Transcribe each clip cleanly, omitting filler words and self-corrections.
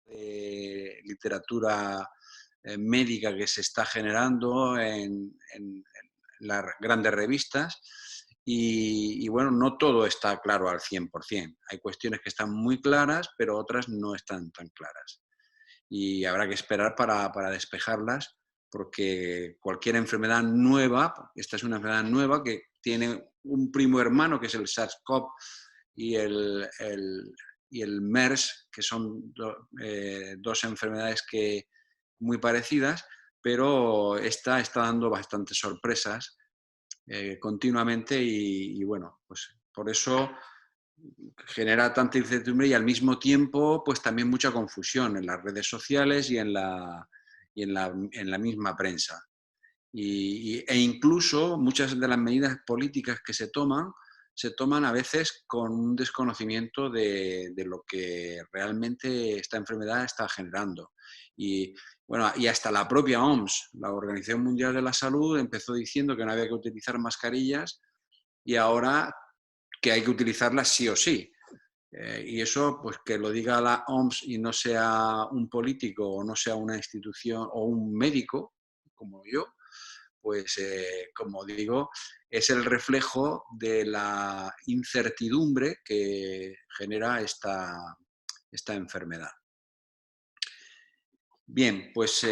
de literatura médica que se está generando en las grandes revistas y, bueno, no todo está claro al 100%. Hay cuestiones que están muy claras, pero otras no están tan claras. Y habrá que esperar para despejarlas, porque cualquier enfermedad nueva, esta es una enfermedad nueva que tiene un primo hermano que es el SARS-CoV y y el MERS, que son dos enfermedades muy parecidas, pero esta está dando bastantes sorpresas continuamente y, bueno, pues por eso genera tanta incertidumbre y al mismo tiempo pues también mucha confusión en las redes sociales y en la misma prensa. E incluso muchas de las medidas políticas que se toman a veces con un desconocimiento de lo que realmente esta enfermedad está generando. Y, bueno, y hasta la propia OMS, la Organización Mundial de la Salud, empezó diciendo que no había que utilizar mascarillas y ahora que hay que utilizarlas sí o sí. Y eso, pues que lo diga la OMS y no sea un político o no sea una institución o un médico, como yo, pues como digo, es el reflejo de la incertidumbre que genera esta enfermedad. Bien, pues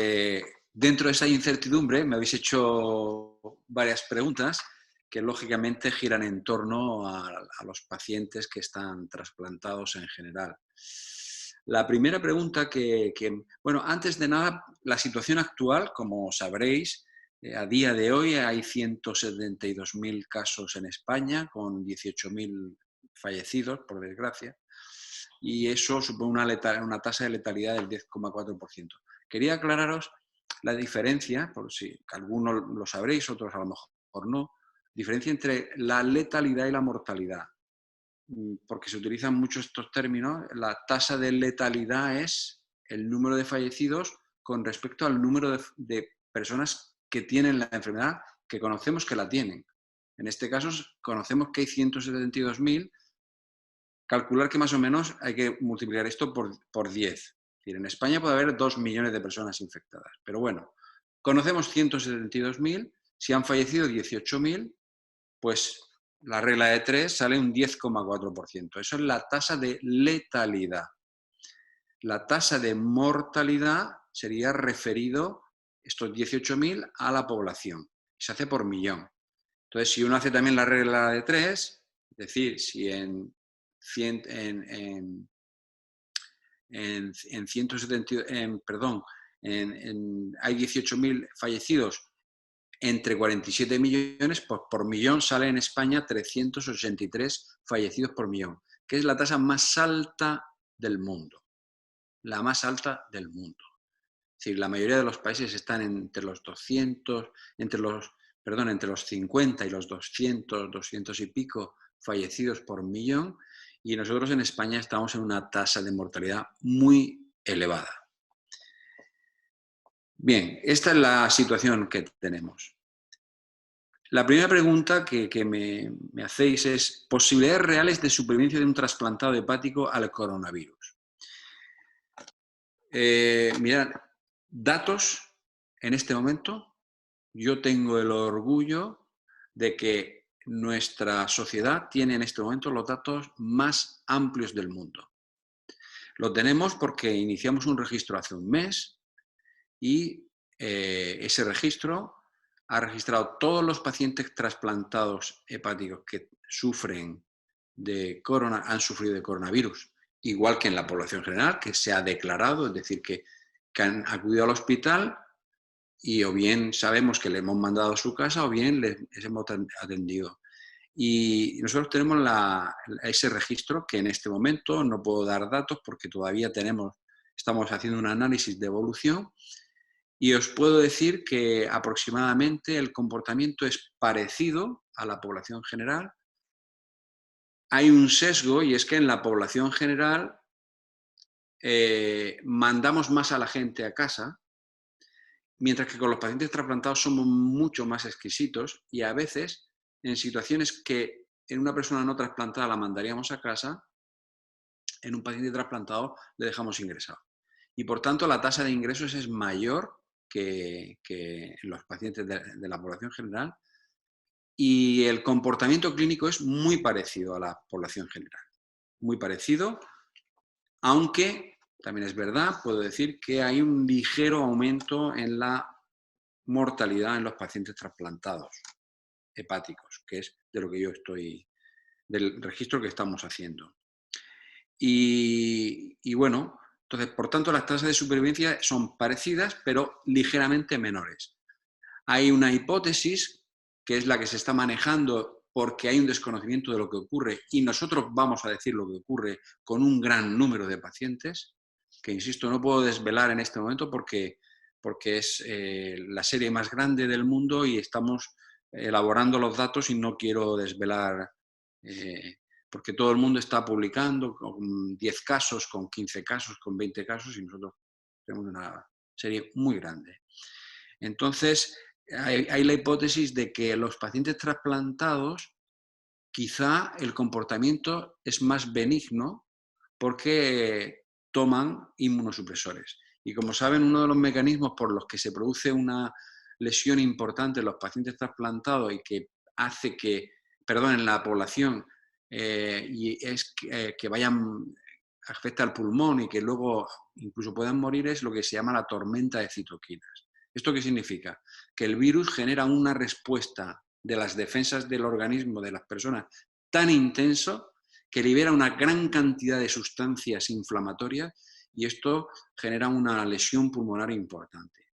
dentro de esa incertidumbre me habéis hecho varias preguntas que lógicamente giran en torno a los pacientes que están trasplantados en general. La primera pregunta bueno, antes de nada, la situación actual, como sabréis, a día de hoy hay 172.000 casos en España, con 18.000 fallecidos, por desgracia, y eso supone una tasa de letalidad del 10,4%. Quería aclararos la diferencia, por si algunos lo sabréis, otros a lo mejor no, diferencia entre la letalidad y la mortalidad. Porque se utilizan mucho estos términos. La tasa de letalidad es el número de fallecidos con respecto al número de personas que tienen la enfermedad, que conocemos que la tienen. En este caso, conocemos que hay 172.000. Calcular que más o menos hay que multiplicar esto por 10. Es decir, en España puede haber 2 millones de personas infectadas. Pero bueno, conocemos 172.000, si han fallecido 18.000, pues la regla de 3 sale un 10,4%. Eso es la tasa de letalidad. La tasa de mortalidad sería referido, estos 18.000, a la población. Se hace por millón. Entonces, si uno hace también la regla de 3, es decir, si hay 18.000 fallecidos entre 47 millones, pues por millón sale en España 383 fallecidos por millón, que es la tasa más alta del mundo. La más alta del mundo. Es decir, la mayoría de los países están entre los 50 y los 200, 200 y pico fallecidos por millón, y nosotros en España estamos en una tasa de mortalidad muy elevada. Bien, esta es la situación que tenemos. La primera pregunta que me hacéis es: ¿posibilidades reales de supervivencia de un trasplantado hepático al coronavirus? Mirad, datos en este momento, yo tengo el orgullo de que nuestra sociedad tiene en este momento los datos más amplios del mundo. Lo tenemos porque iniciamos un registro hace un mes y ese registro ha registrado todos los pacientes trasplantados hepáticos que han sufrido de coronavirus, igual que en la población general, que se ha declarado, es decir, que han acudido al hospital y o bien sabemos que le hemos mandado a su casa o bien les hemos atendido. Y nosotros tenemos ese registro, que en este momento no puedo dar datos porque todavía estamos haciendo un análisis de evolución, y os puedo decir que aproximadamente el comportamiento es parecido a la población general. Hay un sesgo, y es que en la población general mandamos más a la gente a casa, mientras que con los pacientes trasplantados somos mucho más exquisitos, y a veces en situaciones que en una persona no trasplantada la mandaríamos a casa, en un paciente trasplantado le dejamos ingresado. y por tanto la tasa de ingresos es mayor que en los pacientes de la población general, y el comportamiento clínico es muy parecido a la población general, muy parecido, aunque también es verdad, puedo decir que hay un ligero aumento en la mortalidad en los pacientes trasplantados hepáticos, que es de lo que yo estoy, del registro que estamos haciendo. Y bueno, entonces, por tanto, las tasas de supervivencia son parecidas, pero ligeramente menores. Hay una hipótesis, que es la que se está manejando porque hay un desconocimiento de lo que ocurre, y nosotros vamos a decir lo que ocurre con un gran número de pacientes, que insisto, no puedo desvelar en este momento porque es la serie más grande del mundo y estamos elaborando los datos y no quiero desvelar, porque todo el mundo está publicando con 10 casos, con 15 casos, con 20 casos, y nosotros tenemos una serie muy grande. Entonces, hay la hipótesis de que los pacientes trasplantados quizá el comportamiento es más benigno porque toman inmunosupresores. Y como saben, uno de los mecanismos por los que se produce una lesión importante en los pacientes trasplantados y que hace que, perdón, en la población, y es que vayan, afecta al pulmón y que luego incluso puedan morir, es lo que se llama la tormenta de citoquinas. ¿Esto qué significa? Que el virus genera una respuesta de las defensas del organismo de las personas tan intenso que libera una gran cantidad de sustancias inflamatorias y esto genera una lesión pulmonar importante.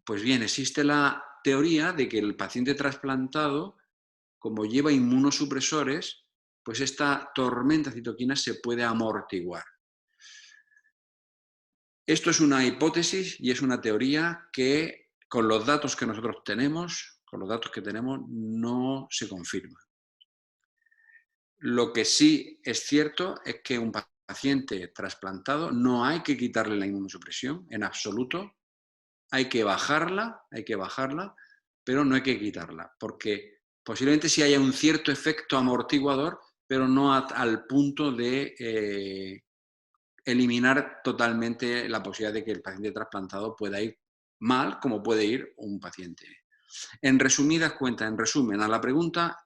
Pues bien, existe la teoría de que el paciente trasplantado, como lleva inmunosupresores, pues esta tormenta de citoquinas se puede amortiguar. Esto es una hipótesis y es una teoría que con los datos que nosotros tenemos, no se confirma. Lo que sí es cierto es que un paciente trasplantado no hay que quitarle la inmunosupresión en absoluto, hay que bajarla, pero no hay que quitarla, porque posiblemente sí haya un cierto efecto amortiguador, pero no al punto de eliminar totalmente la posibilidad de que el paciente trasplantado pueda ir mal, como puede ir un paciente. En resumidas cuentas, en resumen, a la pregunta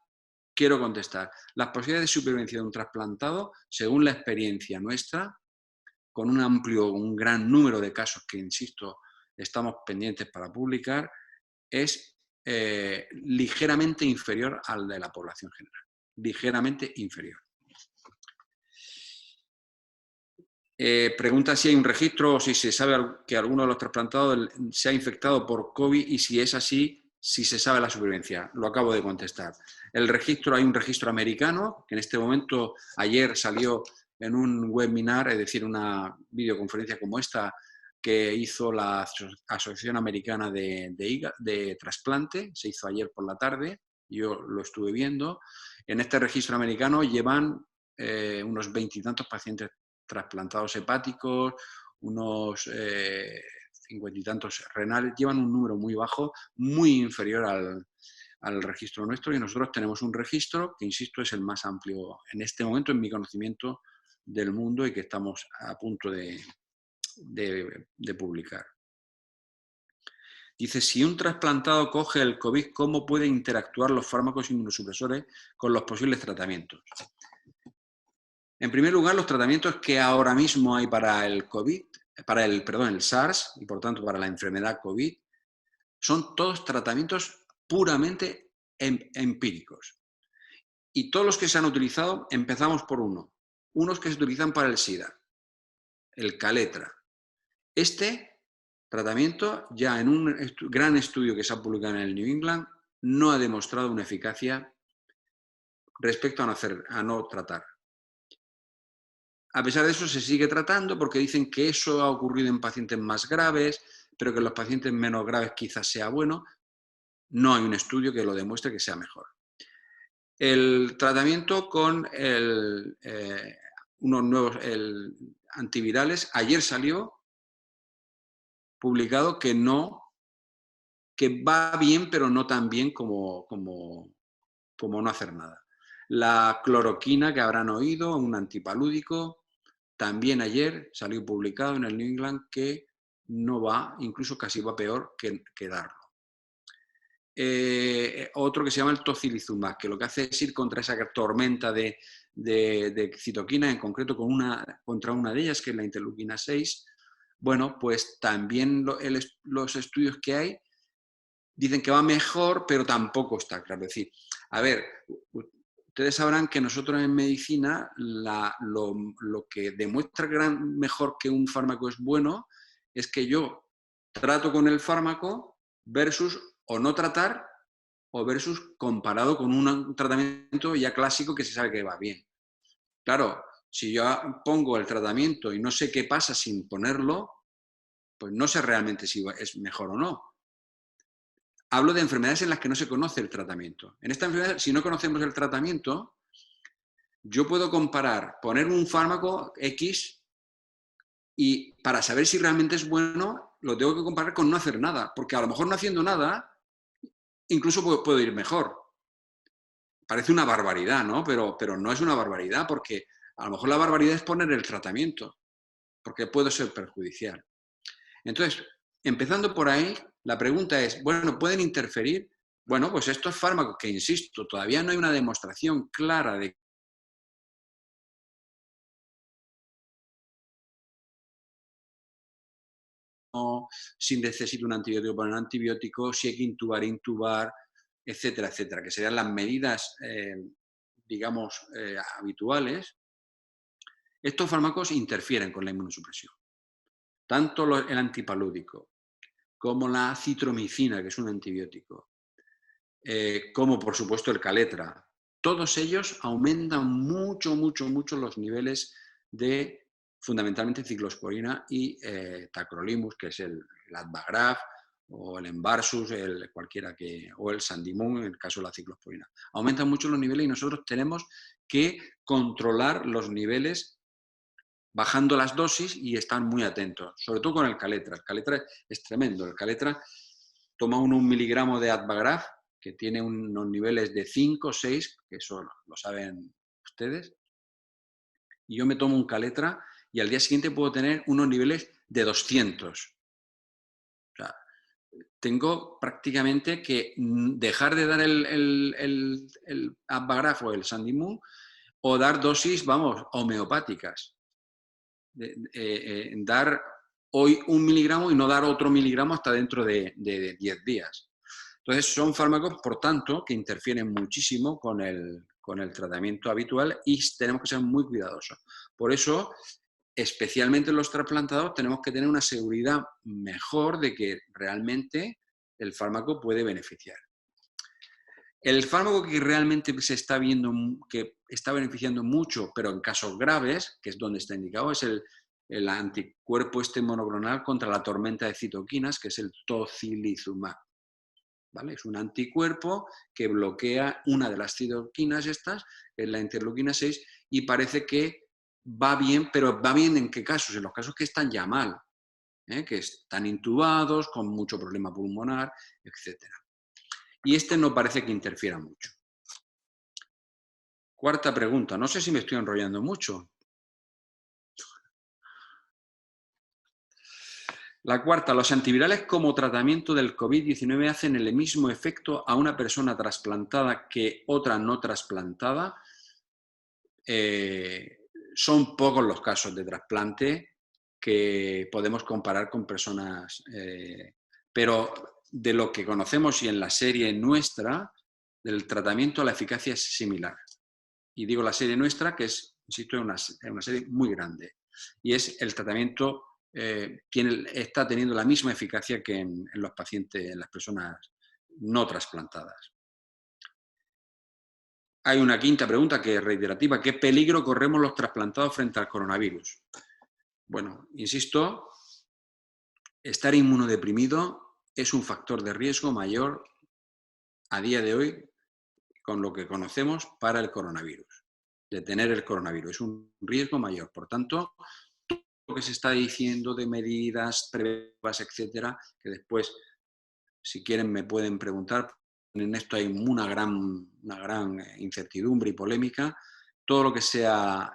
quiero contestar. Las posibilidades de supervivencia de un trasplantado, según la experiencia nuestra, con un gran número de casos que, insisto, estamos pendientes para publicar, es ligeramente inferior al de la población general. Ligeramente inferior. Pregunta si hay un registro o si se sabe que alguno de los trasplantados se ha infectado por COVID y si es así, si se sabe la supervivencia. Lo acabo de contestar. El registro, hay un registro americano que en este momento, ayer salió en un webinar, es decir, una videoconferencia como esta que hizo la Asociación Americana de Trasplante, se hizo ayer por la tarde, yo lo estuve viendo. En este registro americano llevan unos 20 y tantos pacientes trasplantados hepáticos, unos 50 y tantos renales, llevan un número muy bajo, muy inferior al registro nuestro, y nosotros tenemos un registro que, insisto, es el más amplio en este momento, en mi conocimiento, del mundo y que estamos a punto de publicar. Dice, si un trasplantado coge el COVID, ¿cómo pueden interactuar los fármacos inmunosupresores con los posibles tratamientos? En primer lugar, los tratamientos que ahora mismo hay para el COVID, el SARS y por tanto para la enfermedad COVID, son todos tratamientos puramente empíricos. Y todos los que se han utilizado, empezamos por unos que se utilizan para el SIDA, el Kaletra. Este tratamiento, ya en un gran estudio que se ha publicado en el New England, no ha demostrado una eficacia respecto a no tratar. A pesar de eso, se sigue tratando porque dicen que eso ha ocurrido en pacientes más graves, pero que en los pacientes menos graves quizás sea bueno. No hay un estudio que lo demuestre que sea mejor. El tratamiento con unos nuevos antivirales, ayer salió publicado que va bien, pero no tan bien como no hacer nada. La cloroquina, que habrán oído, un antipalúdico, También ayer salió publicado en el New England que no va, incluso casi va peor que darlo. Otro que se llama el tocilizumab, que lo que hace es ir contra esa tormenta de citoquinas, en concreto contra una de ellas, que es la interleuquina 6. Bueno, pues también los estudios que hay dicen que va mejor, pero tampoco está claro. Es decir, a ver, ustedes sabrán que nosotros en medicina lo que demuestra mejor que un fármaco es bueno es que yo trato con el fármaco versus o no tratar o versus comparado con un tratamiento ya clásico que se sabe que va bien. Claro, si yo pongo el tratamiento y no sé qué pasa sin ponerlo, pues no sé realmente si es mejor o no. Hablo de enfermedades en las que no se conoce el tratamiento. En esta enfermedad, si no conocemos el tratamiento, yo puedo comparar, poner un fármaco X y para saber si realmente es bueno, lo tengo que comparar con no hacer nada, porque a lo mejor no haciendo nada, incluso puedo ir mejor. Parece una barbaridad, ¿no? Pero no es una barbaridad, porque a lo mejor la barbaridad es poner el tratamiento, porque puede ser perjudicial. Entonces, empezando por ahí, la pregunta es, bueno, ¿pueden interferir? Bueno, pues estos fármacos que, insisto, todavía no hay una demostración clara de si necesito un antibiótico para un antibiótico, si hay que intubar, etcétera, etcétera, que serían las medidas, digamos, habituales. Estos fármacos interfieren con la inmunosupresión. Tanto el antipalúdico como la acitromicina, que es un antibiótico, como por supuesto el caletra, todos ellos aumentan mucho, mucho, mucho los niveles de fundamentalmente ciclosporina y tacrolimus, que es el Advagraf o el Envarsus, o el Sandimún en el caso de la ciclosporina. Aumentan mucho los niveles y nosotros tenemos que controlar los niveles bajando las dosis y estar muy atentos, sobre todo con el caletra. El caletra es tremendo. El caletra toma uno 1 miligramo de Advagraf, que tiene unos niveles de 5 o 6, que eso lo saben ustedes, y yo me tomo un caletra y al día siguiente puedo tener unos niveles de 200. O sea, tengo prácticamente que dejar de dar el Advagraf o el Sandimún o dar dosis, vamos, homeopáticas. Dar hoy 1 miligramo y no dar otro miligramo hasta dentro de 10 días. Entonces son fármacos, por tanto, que interfieren muchísimo con el tratamiento habitual y tenemos que ser muy cuidadosos. Por eso, especialmente en los trasplantados, tenemos que tener una seguridad mejor de que realmente el fármaco puede beneficiar. El fármaco que realmente se está viendo que está beneficiando mucho, pero en casos graves, que es donde está indicado, es el anticuerpo monoclonal contra la tormenta de citoquinas, que es el tocilizumab. ¿Vale? Es un anticuerpo que bloquea una de las citoquinas estas, que es la interleuquina 6, y parece que va bien, pero ¿va bien en qué casos? En los casos que están ya mal, que están intubados, con mucho problema pulmonar, etc. Y no parece que interfiera mucho. Cuarta pregunta, no sé si me estoy enrollando mucho. La cuarta, los antivirales como tratamiento del COVID-19 hacen el mismo efecto a una persona trasplantada que otra no trasplantada. Son pocos los casos de trasplante que podemos comparar con personas, pero de lo que conocemos y en la serie nuestra del tratamiento, la eficacia es similar. Y digo la serie nuestra, que es, insisto, una serie muy grande. Y es el tratamiento, está teniendo la misma eficacia que en los pacientes, en las personas no trasplantadas. Hay una quinta pregunta que es reiterativa. ¿Qué peligro corremos los trasplantados frente al coronavirus? Bueno, insisto, estar inmunodeprimido es un factor de riesgo mayor a día de hoy con lo que conocemos para el coronavirus. De tener el coronavirus es un riesgo mayor. Por tanto, lo que se está diciendo de medidas, pruebas, etcétera, que después, si quieren, me pueden preguntar. En esto hay una gran incertidumbre y polémica. Todo lo que sea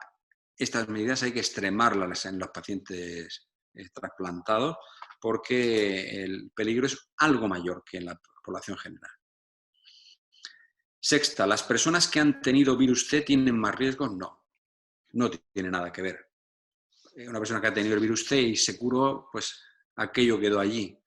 estas medidas hay que extremarlas en los pacientes trasplantados porque el peligro es algo mayor que en la población general. Sexta, ¿las personas que han tenido virus C tienen más riesgos? No, no tiene nada que ver. Una persona que ha tenido el virus C y se curó, pues aquello quedó allí.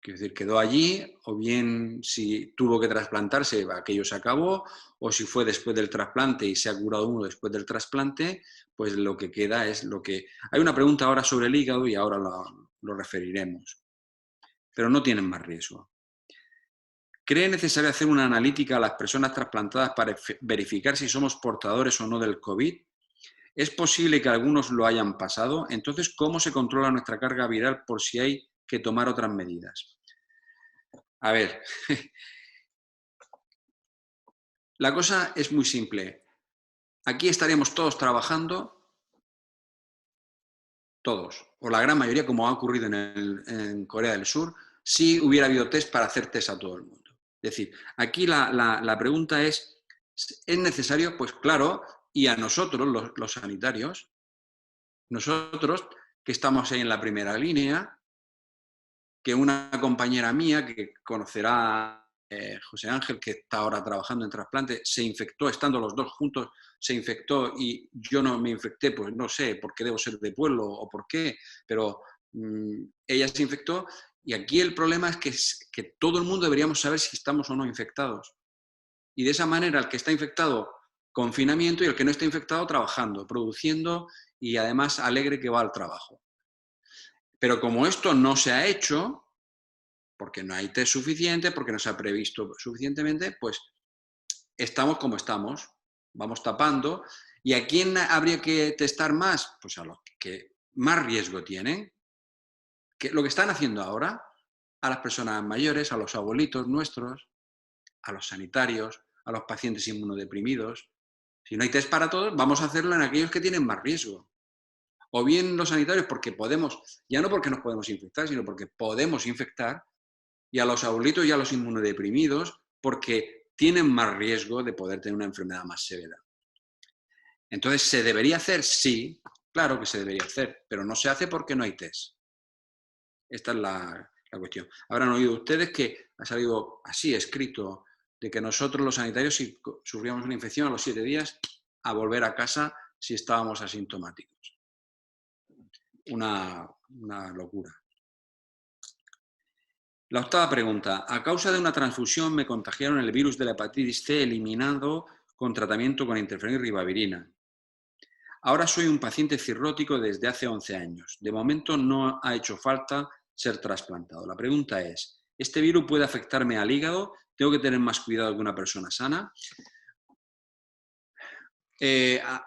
Quiero decir, quedó allí, o bien si tuvo que trasplantarse, aquello se acabó, o si fue después del trasplante y se ha curado uno después del trasplante, pues lo que queda es lo que... Hay una pregunta ahora sobre el hígado y ahora lo referiremos, pero no tienen más riesgo. ¿Cree necesario hacer una analítica a las personas trasplantadas para verificar si somos portadores o no del COVID? ¿Es posible que algunos lo hayan pasado? Entonces, ¿cómo se controla nuestra carga viral por si hay que tomar otras medidas? A ver, la cosa es muy simple. Aquí estaríamos todos trabajando, todos, o la gran mayoría, como ha ocurrido en Corea del Sur, si hubiera habido test para hacer test a todo el mundo. Es decir, aquí la pregunta ¿es necesario? Pues claro, y a nosotros, los sanitarios, nosotros que estamos ahí en la primera línea, que una compañera mía que conocerá José Ángel, que está ahora trabajando en trasplante, se infectó, estando los dos juntos, se infectó y yo no me infecté, pues no sé por qué debo ser de pueblo o por qué, pero ella se infectó y aquí el problema es que todo el mundo deberíamos saber si estamos o no infectados. Y de esa manera el que está infectado, confinamiento, y el que no está infectado, trabajando, produciendo y además alegre que va al trabajo. Pero como esto no se ha hecho, porque no hay test suficiente, porque no se ha previsto suficientemente, pues estamos como estamos, vamos tapando. ¿Y a quién habría que testar más? Pues a los que más riesgo tienen. Lo que están haciendo ahora, a las personas mayores, a los abuelitos nuestros, a los sanitarios, a los pacientes inmunodeprimidos. Si no hay test para todos, vamos a hacerlo en aquellos que tienen más riesgo. O bien los sanitarios porque podemos, ya no porque nos podemos infectar, sino porque podemos infectar, y a los abuelitos y a los inmunodeprimidos porque tienen más riesgo de poder tener una enfermedad más severa. Entonces, ¿se debería hacer? Sí, claro que se debería hacer, pero no se hace porque no hay test. Esta es la cuestión. Habrán oído ustedes que ha salido así escrito de que nosotros los sanitarios, si sufríamos una infección a los 7 días, a volver a casa si estábamos asintomáticos. Una locura. La octava pregunta. A causa de una transfusión me contagiaron el virus de la hepatitis C eliminado con tratamiento con interferón y ribavirina. Ahora soy un paciente cirrótico desde hace 11 años. De momento no ha hecho falta ser trasplantado. La pregunta es, ¿este virus puede afectarme al hígado? ¿Tengo que tener más cuidado que una persona sana?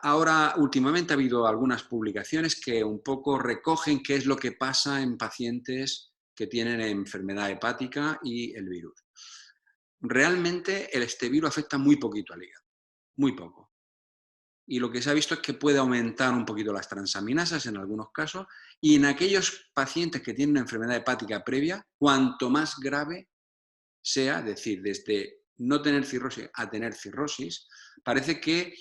Ahora, últimamente ha habido algunas publicaciones que un poco recogen qué es lo que pasa en pacientes que tienen enfermedad hepática y el virus. Realmente este virus afecta muy poquito al hígado, muy poco. Y lo que se ha visto es que puede aumentar un poquito las transaminasas en algunos casos y en aquellos pacientes que tienen una enfermedad hepática previa, cuanto más grave sea, es decir, desde no tener cirrosis a tener cirrosis, parece que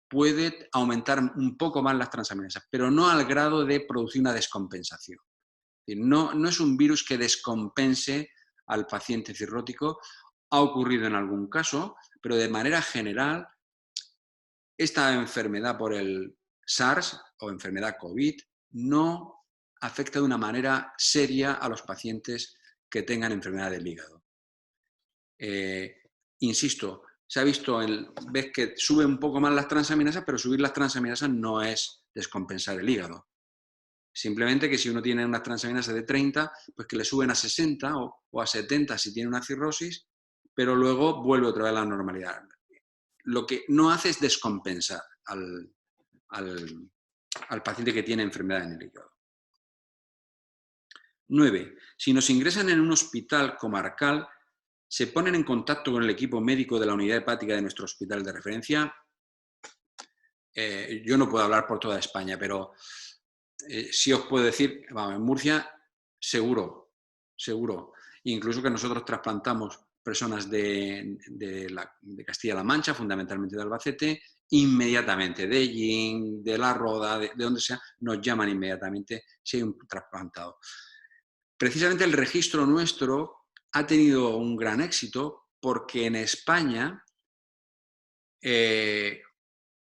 puede aumentar un poco más las transaminasas, pero no al grado de producir una descompensación. Es decir, no es un virus que descompense al paciente cirrótico. Ha ocurrido en algún caso, pero de manera general, esta enfermedad por el SARS o enfermedad COVID no afecta de una manera seria a los pacientes que tengan enfermedad del hígado. Insisto, se ha visto, ves que sube un poco más las transaminasas, pero subir las transaminasas no es descompensar el hígado. Simplemente que si uno tiene unas transaminasas de 30, pues que le suben a 60 o a 70 si tiene una cirrosis, pero luego vuelve otra vez a la normalidad. Lo que no hace es descompensar al paciente que tiene enfermedad en el hígado. 9. Si nos ingresan en un hospital comarcal, ¿se ponen en contacto con el equipo médico de la unidad hepática de nuestro hospital de referencia? Yo no puedo hablar por toda España, pero sí os puedo decir, vamos, en Murcia, seguro, seguro. Incluso que nosotros trasplantamos personas de Castilla-La Mancha, fundamentalmente de Albacete, inmediatamente, de Yin, de La Roda, de donde sea, nos llaman inmediatamente si hay un trasplantado. Precisamente el registro nuestro ha tenido un gran éxito porque en España,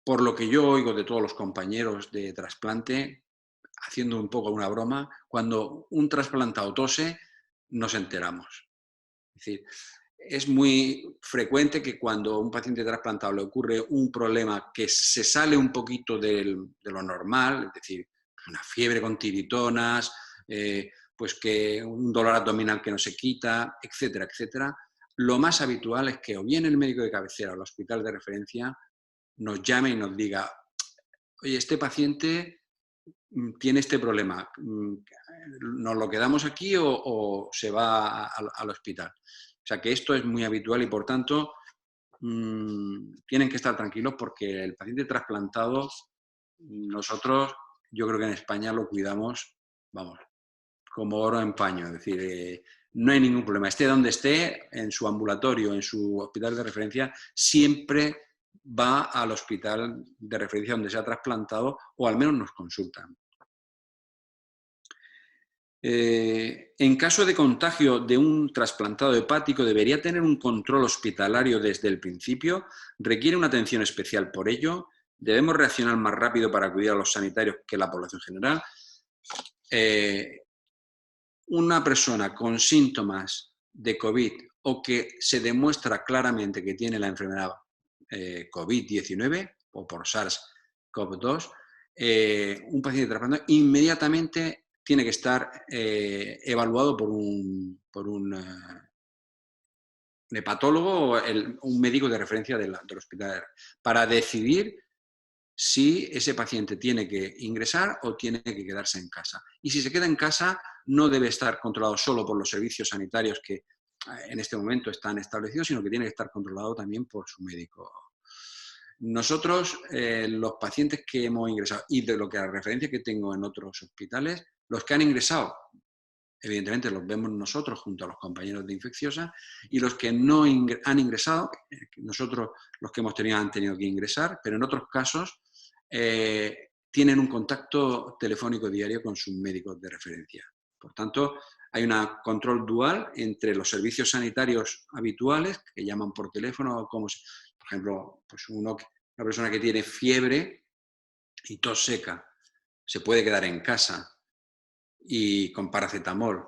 por lo que yo oigo de todos los compañeros de trasplante, haciendo un poco una broma, cuando un trasplantado tose, nos enteramos. Es decir, es muy frecuente que cuando a un paciente trasplantado le ocurre un problema que se sale un poquito de lo normal, es decir, una fiebre con tiritonas, pues que un dolor abdominal que no se quita, etcétera, etcétera, lo más habitual es que o bien el médico de cabecera o el hospital de referencia nos llame y nos diga, oye, este paciente tiene este problema, ¿nos lo quedamos aquí o se va al hospital? O sea que esto es muy habitual y por tanto tienen que estar tranquilos porque el paciente trasplantado, nosotros, yo creo que en España lo cuidamos, vamos, como oro en paño. Es decir, no hay ningún problema. Esté donde esté, en su ambulatorio, en su hospital de referencia, siempre va al hospital de referencia donde se ha trasplantado o al menos nos consultan. En caso de contagio de un trasplantado hepático, debería tener un control hospitalario desde el principio, requiere una atención especial por ello, debemos reaccionar más rápido para acudir a los sanitarios que la población general. Una persona con síntomas de COVID o que se demuestra claramente que tiene la enfermedad COVID-19 o por SARS-CoV-2, un paciente trasplantado inmediatamente tiene que estar evaluado por un hepatólogo o un médico de referencia del hospital para decidir si ese paciente tiene que ingresar o tiene que quedarse en casa. Y si se queda en casa, no debe estar controlado solo por los servicios sanitarios que en este momento están establecidos, sino que tiene que estar controlado también por su médico. Nosotros, los pacientes que hemos ingresado, y de lo que la referencia que tengo en otros hospitales, los que han ingresado, evidentemente los vemos nosotros junto a los compañeros de infecciosa, y los que no han ingresado, nosotros los que hemos tenido han tenido que ingresar, pero en otros casos tienen un contacto telefónico diario con sus médicos de referencia. Por tanto, hay un control dual entre los servicios sanitarios habituales, que llaman por teléfono, como por ejemplo, pues una persona que tiene fiebre y tos seca, se puede quedar en casa y con paracetamol.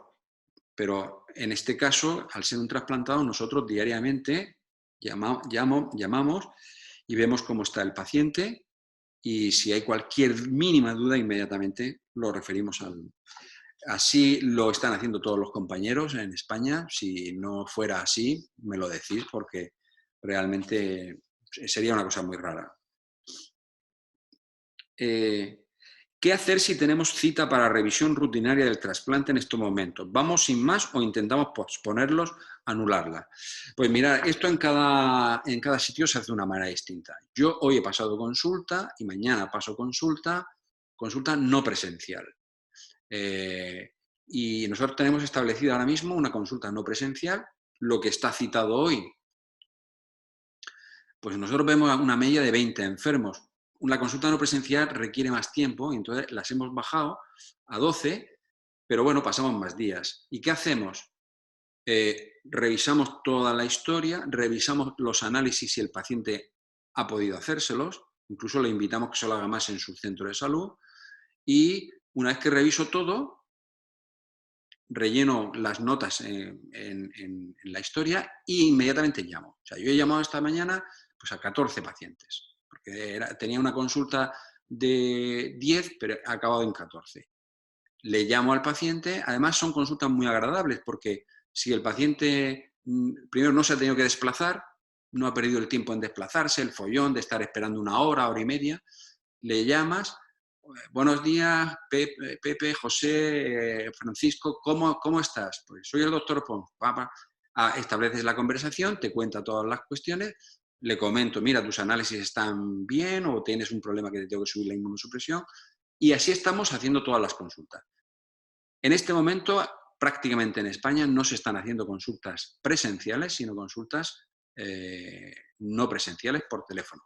Pero en este caso, al ser un trasplantado, nosotros diariamente llamamos y vemos cómo está el paciente y si hay cualquier mínima duda, inmediatamente lo referimos al... Así lo están haciendo todos los compañeros en España. Si no fuera así, me lo decís porque realmente sería una cosa muy rara. ¿Qué hacer si tenemos cita para revisión rutinaria del trasplante en estos momentos? ¿Vamos sin más o intentamos posponerlos, anularla? Pues mirad, esto en cada sitio se hace de una manera distinta. Yo hoy he pasado consulta y mañana paso consulta no presencial. Y nosotros tenemos establecido ahora mismo una consulta no presencial, lo que está citado hoy. Pues nosotros vemos una media de 20 enfermos. Una consulta no presencial requiere más tiempo, y entonces las hemos bajado a 12, pero bueno, pasamos más días. ¿Y qué hacemos? Revisamos toda la historia, revisamos los análisis si el paciente ha podido hacérselos, incluso le invitamos que se lo haga más en su centro de salud, y una vez que reviso todo, relleno las notas en la historia e inmediatamente llamo. O sea, yo he llamado esta mañana pues, a 14 pacientes, porque tenía una consulta de 10, pero ha acabado en 14. Le llamo al paciente, además son consultas muy agradables, porque si el paciente primero no se ha tenido que desplazar, no ha perdido el tiempo en desplazarse, el follón de estar esperando una hora, hora y media, le llamas, buenos días, Pepe, José, Francisco, ¿cómo estás? Pues soy el doctor Pons. Estableces la conversación, te cuenta todas las cuestiones, le comento, mira, tus análisis están bien o tienes un problema que te tengo que subir la inmunosupresión, y así estamos haciendo todas las consultas. En este momento, prácticamente en España no se están haciendo consultas presenciales, sino consultas no presenciales por teléfono.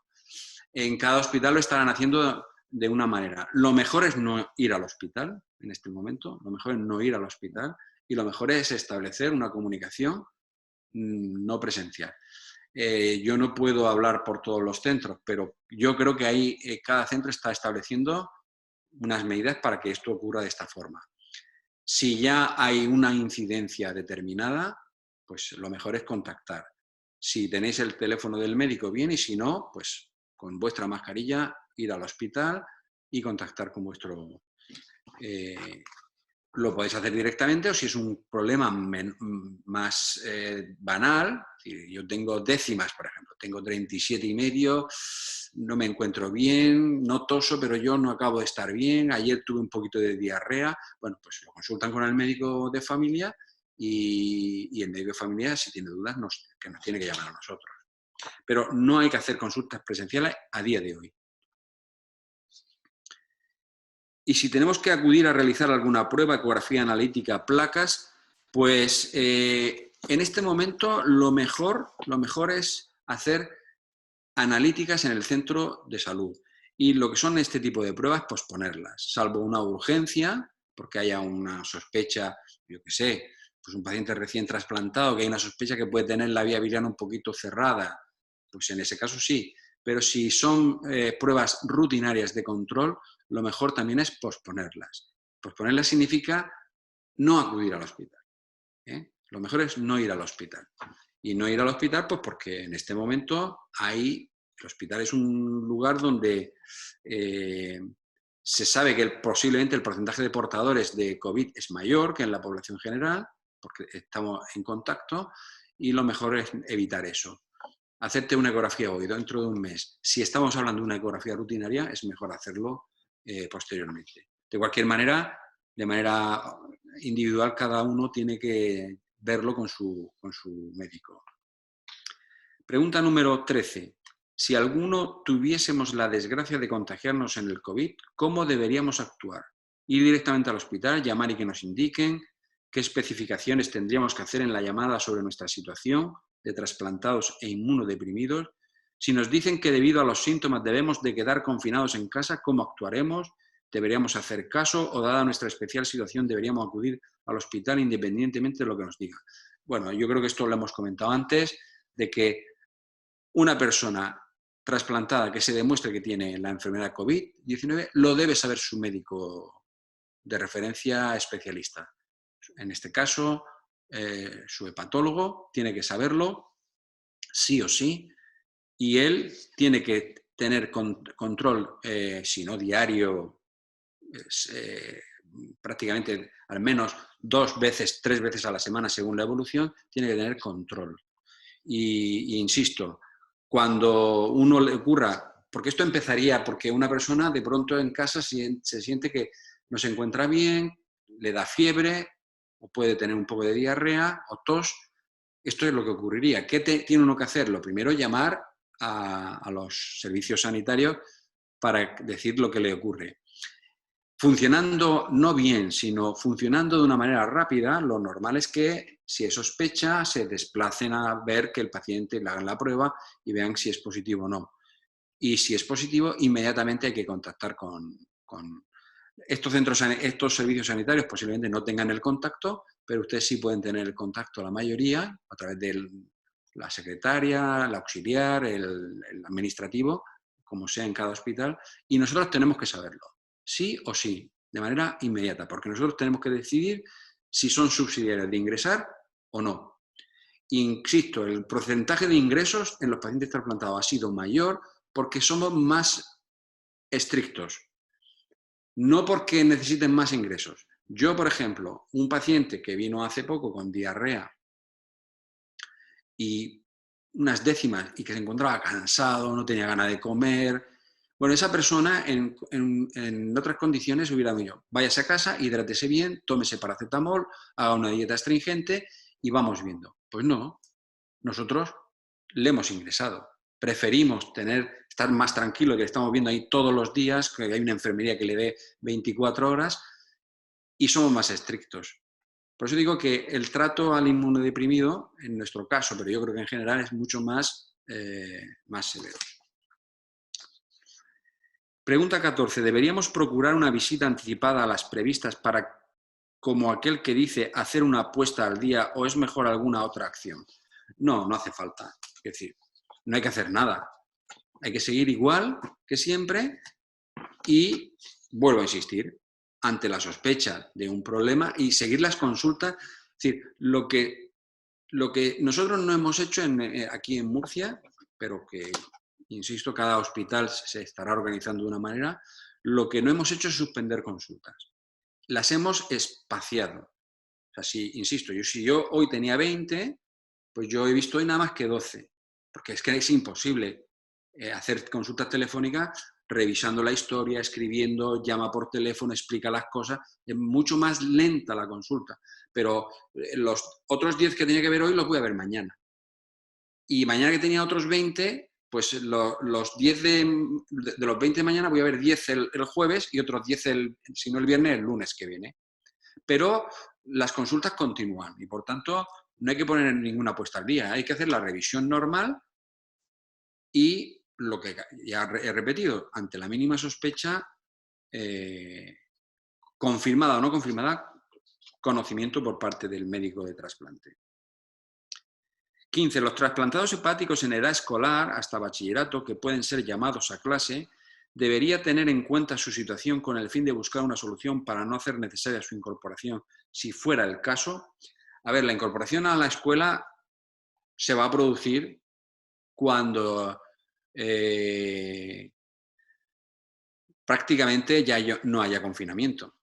En cada hospital lo estarán haciendo de una manera. Lo mejor es no ir al hospital en este momento, lo mejor es no ir al hospital y lo mejor es establecer una comunicación no presencial. Yo no puedo hablar por todos los centros, pero yo creo que ahí cada centro está estableciendo unas medidas para que esto ocurra de esta forma. Si ya hay una incidencia determinada, pues lo mejor es contactar. Si tenéis el teléfono del médico, bien, y si no, pues con vuestra mascarilla ir al hospital y contactar con vuestro... lo podéis hacer directamente, o si es un problema más banal, yo tengo décimas, por ejemplo, tengo 37,5, no me encuentro bien, no toso, pero yo no acabo de estar bien, ayer tuve un poquito de diarrea, bueno, pues lo consultan con el médico de familia y el médico de familia, si tiene dudas, que nos tiene que llamar a nosotros. Pero no hay que hacer consultas presenciales a día de hoy. Y si tenemos que acudir a realizar alguna prueba, ecografía analítica, placas, pues en este momento lo mejor es hacer analíticas en el centro de salud. Y lo que son este tipo de pruebas, pues ponerlas, salvo una urgencia, porque haya una sospecha, yo qué sé, pues un paciente recién trasplantado, que hay una sospecha que puede tener la vía biliar un poquito cerrada, pues en ese caso sí. Pero si son pruebas rutinarias de control, lo mejor también es posponerlas. Posponerlas significa no acudir al hospital. Lo mejor es no ir al hospital. Y no ir al hospital, pues porque en este momento el hospital es un lugar donde se sabe que posiblemente el porcentaje de portadores de COVID es mayor que en la población general, porque estamos en contacto, y lo mejor es evitar eso. Hacerte una ecografía hoy, dentro de un mes. Si estamos hablando de una ecografía rutinaria, es mejor hacerlo posteriormente. De cualquier manera, de manera individual, cada uno tiene que verlo con su médico. Pregunta número 13. Si alguno tuviésemos la desgracia de contagiarnos en el COVID, ¿cómo deberíamos actuar? Ir directamente al hospital, llamar y que nos indiquen qué especificaciones tendríamos que hacer en la llamada sobre nuestra situación de trasplantados e inmunodeprimidos. Si nos dicen que debido a los síntomas debemos de quedar confinados en casa, ¿cómo actuaremos? ¿Deberíamos hacer caso o, dada nuestra especial situación, deberíamos acudir al hospital independientemente de lo que nos digan? Bueno, yo creo que esto lo hemos comentado antes, de que una persona trasplantada que se demuestre que tiene la enfermedad COVID-19 lo debe saber su médico de referencia especialista. En este caso, su hepatólogo tiene que saberlo, sí o sí, y él tiene que tener control, si no diario, prácticamente al menos 2 veces, 3 veces a la semana según la evolución, tiene que tener control. Y insisto, cuando uno le ocurra, porque esto empezaría porque una persona de pronto en casa se siente que no se encuentra bien, le da fiebre, o puede tener un poco de diarrea o tos. Esto es lo que ocurriría. ¿Qué tiene uno que hacer? Lo primero, llamar a los servicios sanitarios para decir lo que le ocurre. Funcionando no bien, sino funcionando de una manera rápida, lo normal es que, si es sospecha, se desplacen a ver que el paciente le hagan la prueba y vean si es positivo o no. Y si es positivo, inmediatamente hay que contactar con estos servicios sanitarios. Posiblemente no tengan el contacto, pero ustedes sí pueden tener el contacto, la mayoría, a través de la secretaria, el auxiliar, el administrativo, como sea en cada hospital, y nosotros tenemos que saberlo. Sí o sí, de manera inmediata, porque nosotros tenemos que decidir si son subsidiarios de ingresar o no. Insisto, el porcentaje de ingresos en los pacientes trasplantados ha sido mayor porque somos más estrictos, no porque necesiten más ingresos. Yo, por ejemplo, un paciente que vino hace poco con diarrea y unas décimas y que se encontraba cansado, no tenía ganas de comer. Bueno, esa persona en otras condiciones hubiera dicho, váyase a casa, hidrátese bien, tómese paracetamol, haga una dieta astringente y vamos viendo. Pues no, nosotros le hemos ingresado. Preferimos estar más tranquilo, que estamos viendo ahí todos los días, que hay una enfermería que le dé 24 horas y somos más estrictos. Por eso digo que el trato al inmunodeprimido, en nuestro caso, pero yo creo que en general es mucho más severo. Pregunta 14. ¿Deberíamos procurar una visita anticipada a las previstas para, como aquel que dice, hacer una apuesta al día o es mejor alguna otra acción? No, no hace falta. Es decir, no hay que hacer nada. Hay que seguir igual que siempre y, vuelvo a insistir, ante la sospecha de un problema y seguir las consultas. Es decir, lo que nosotros no hemos hecho aquí en Murcia, pero que, insisto, cada hospital se estará organizando de una manera, lo que no hemos hecho es suspender consultas. Las hemos espaciado. O sea, insisto, si yo hoy tenía 20, pues yo he visto hoy nada más que 12, porque es que es imposible hacer consultas telefónicas revisando la historia, escribiendo, llama por teléfono, explica las cosas. Es mucho más lenta la consulta. Pero los otros 10 que tenía que ver hoy los voy a ver mañana. Y mañana que tenía otros 20, pues los 10 de los 20 de mañana voy a ver 10 el jueves y otros 10, si no el viernes, el lunes que viene. Pero las consultas continúan y, por tanto, no hay que poner ninguna apuesta al día. Hay que hacer la revisión normal y, lo que ya he repetido, ante la mínima sospecha, confirmada o no confirmada, conocimiento por parte del médico de trasplante. 15. Los trasplantados hepáticos en edad escolar hasta bachillerato, que pueden ser llamados a clase, debería tener en cuenta su situación con el fin de buscar una solución para no hacer necesaria su incorporación, si fuera el caso. A ver, la incorporación a la escuela se va a producir cuando prácticamente ya no haya confinamiento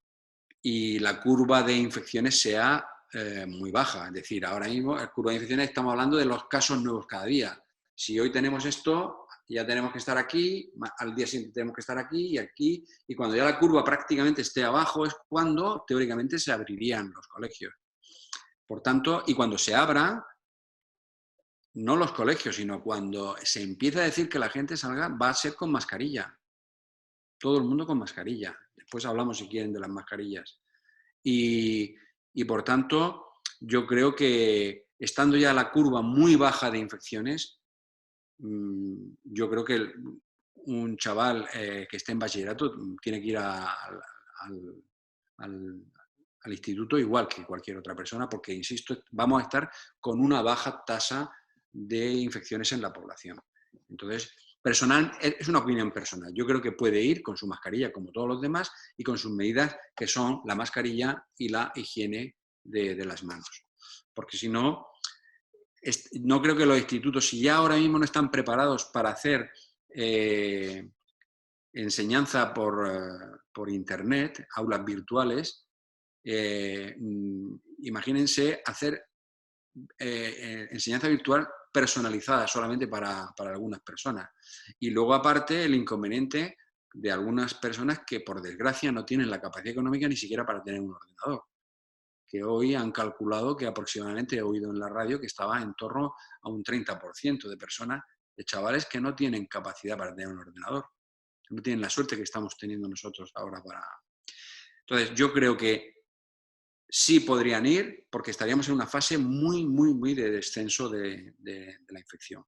y la curva de infecciones sea muy baja. Es decir, ahora mismo la curva de infecciones estamos hablando de los casos nuevos cada día. Si hoy tenemos esto, ya tenemos que estar aquí, al día siguiente tenemos que estar aquí y aquí, y cuando ya la curva prácticamente esté abajo es cuando teóricamente se abrirían los colegios. Por tanto, y cuando se abra, no los colegios, sino cuando se empiece a decir que la gente salga, va a ser con mascarilla. Todo el mundo con mascarilla. Después hablamos, si quieren, de las mascarillas. Y por tanto, yo creo que estando ya la curva muy baja de infecciones, yo creo que un chaval que esté en bachillerato tiene que ir al instituto igual que cualquier otra persona, porque, insisto, vamos a estar con una baja tasa de infecciones en la población. Entonces, es una opinión personal. Yo creo que puede ir con su mascarilla como todos los demás y con sus medidas que son la mascarilla y la higiene de las manos. Porque si no, no creo que los institutos, si ya ahora mismo no están preparados para hacer enseñanza por internet, aulas virtuales, imagínense hacer enseñanza virtual personalizada solamente para algunas personas. Y luego, aparte, el inconveniente de algunas personas que, por desgracia, no tienen la capacidad económica ni siquiera para tener un ordenador. Que hoy han calculado que aproximadamente, he oído en la radio, que estaba en torno a un 30% de personas, de chavales que no tienen capacidad para tener un ordenador. No tienen la suerte que estamos teniendo nosotros ahora para... Entonces, yo creo que sí podrían ir, porque estaríamos en una fase muy, muy, muy de descenso de la infección.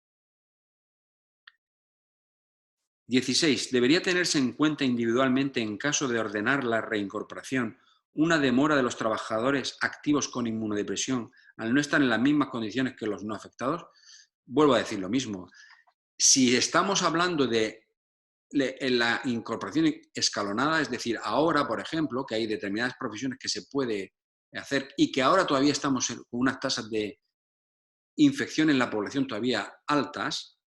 16. Debería tenerse en cuenta individualmente, en caso de ordenar la reincorporación, una demora de los trabajadores activos con inmunodepresión al no estar en las mismas condiciones que los no afectados. Vuelvo a decir lo mismo. Si estamos hablando de la incorporación escalonada, es decir, ahora, por ejemplo, que hay determinadas profesiones que se puede hacer y que ahora todavía estamos con unas tasas de infección en la población todavía altas.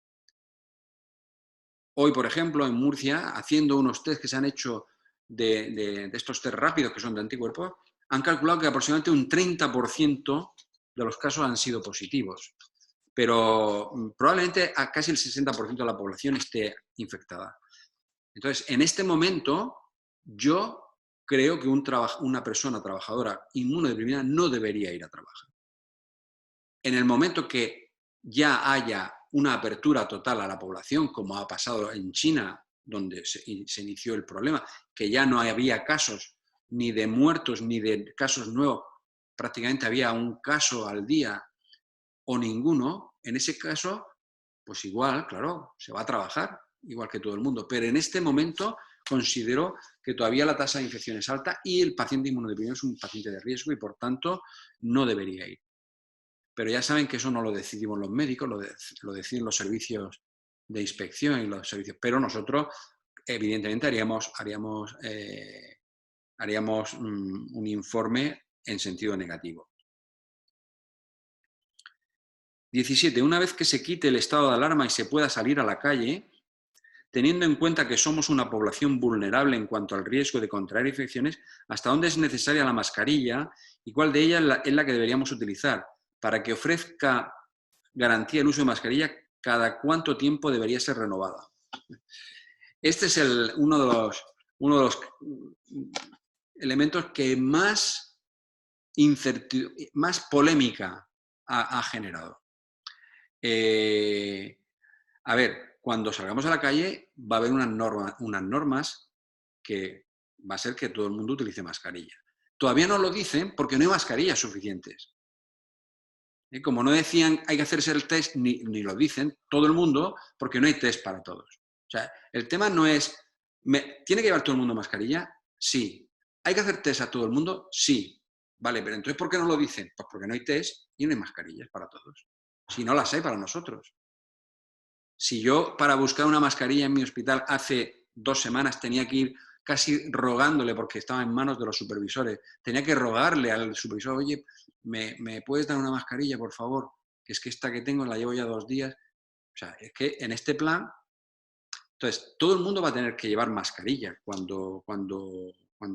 Hoy, por ejemplo, en Murcia, haciendo unos test que se han hecho de estos test rápidos que son de anticuerpos, han calculado que aproximadamente un 30% de los casos han sido positivos. Pero probablemente a casi el 60% de la población esté infectada. Entonces, en este momento, yo creo que una persona trabajadora inmunodeprimida no debería ir a trabajar. En el momento que ya haya una apertura total a la población, como ha pasado en China, donde se inició el problema, que ya no había casos ni de muertos ni de casos nuevos, prácticamente había un caso al día o ninguno, en ese caso, pues igual, claro, se va a trabajar, igual que todo el mundo. Pero en este momento, considero que todavía la tasa de infección es alta y el paciente inmunodeprimido es un paciente de riesgo y, por tanto, no debería ir. Pero ya saben que eso no lo decidimos los médicos, lo deciden los servicios de inspección y los servicios. Pero nosotros, evidentemente, haríamos un informe en sentido negativo. 17. Una vez que se quite el estado de alarma y se pueda salir a la calle, teniendo en cuenta que somos una población vulnerable en cuanto al riesgo de contraer infecciones, ¿hasta dónde es necesaria la mascarilla y cuál de ellas es la que deberíamos utilizar? Para que ofrezca garantía el uso de mascarilla, ¿cada cuánto tiempo debería ser renovada? Este es uno de los elementos que más polémica ha generado. A ver, cuando salgamos a la calle va a haber unas normas que va a ser que todo el mundo utilice mascarilla. Todavía no lo dicen porque no hay mascarillas suficientes. Como no decían hay que hacerse el test, ni lo dicen todo el mundo porque no hay test para todos. O sea, el tema no es, ¿tiene que llevar todo el mundo mascarilla? Sí. ¿Hay que hacer test a todo el mundo? Sí. Vale, pero entonces ¿por qué no lo dicen? Pues porque no hay test y no hay mascarillas para todos. Si no las hay para nosotros. Si yo para buscar una mascarilla en mi hospital hace 2 semanas tenía que ir casi rogándole, porque estaba en manos de los supervisores, tenía que rogarle al supervisor, oye, ¿me puedes dar una mascarilla, por favor? Que es que esta que tengo la llevo ya 2 días. O sea, es que en este plan, entonces, todo el mundo va a tener que llevar mascarilla cuando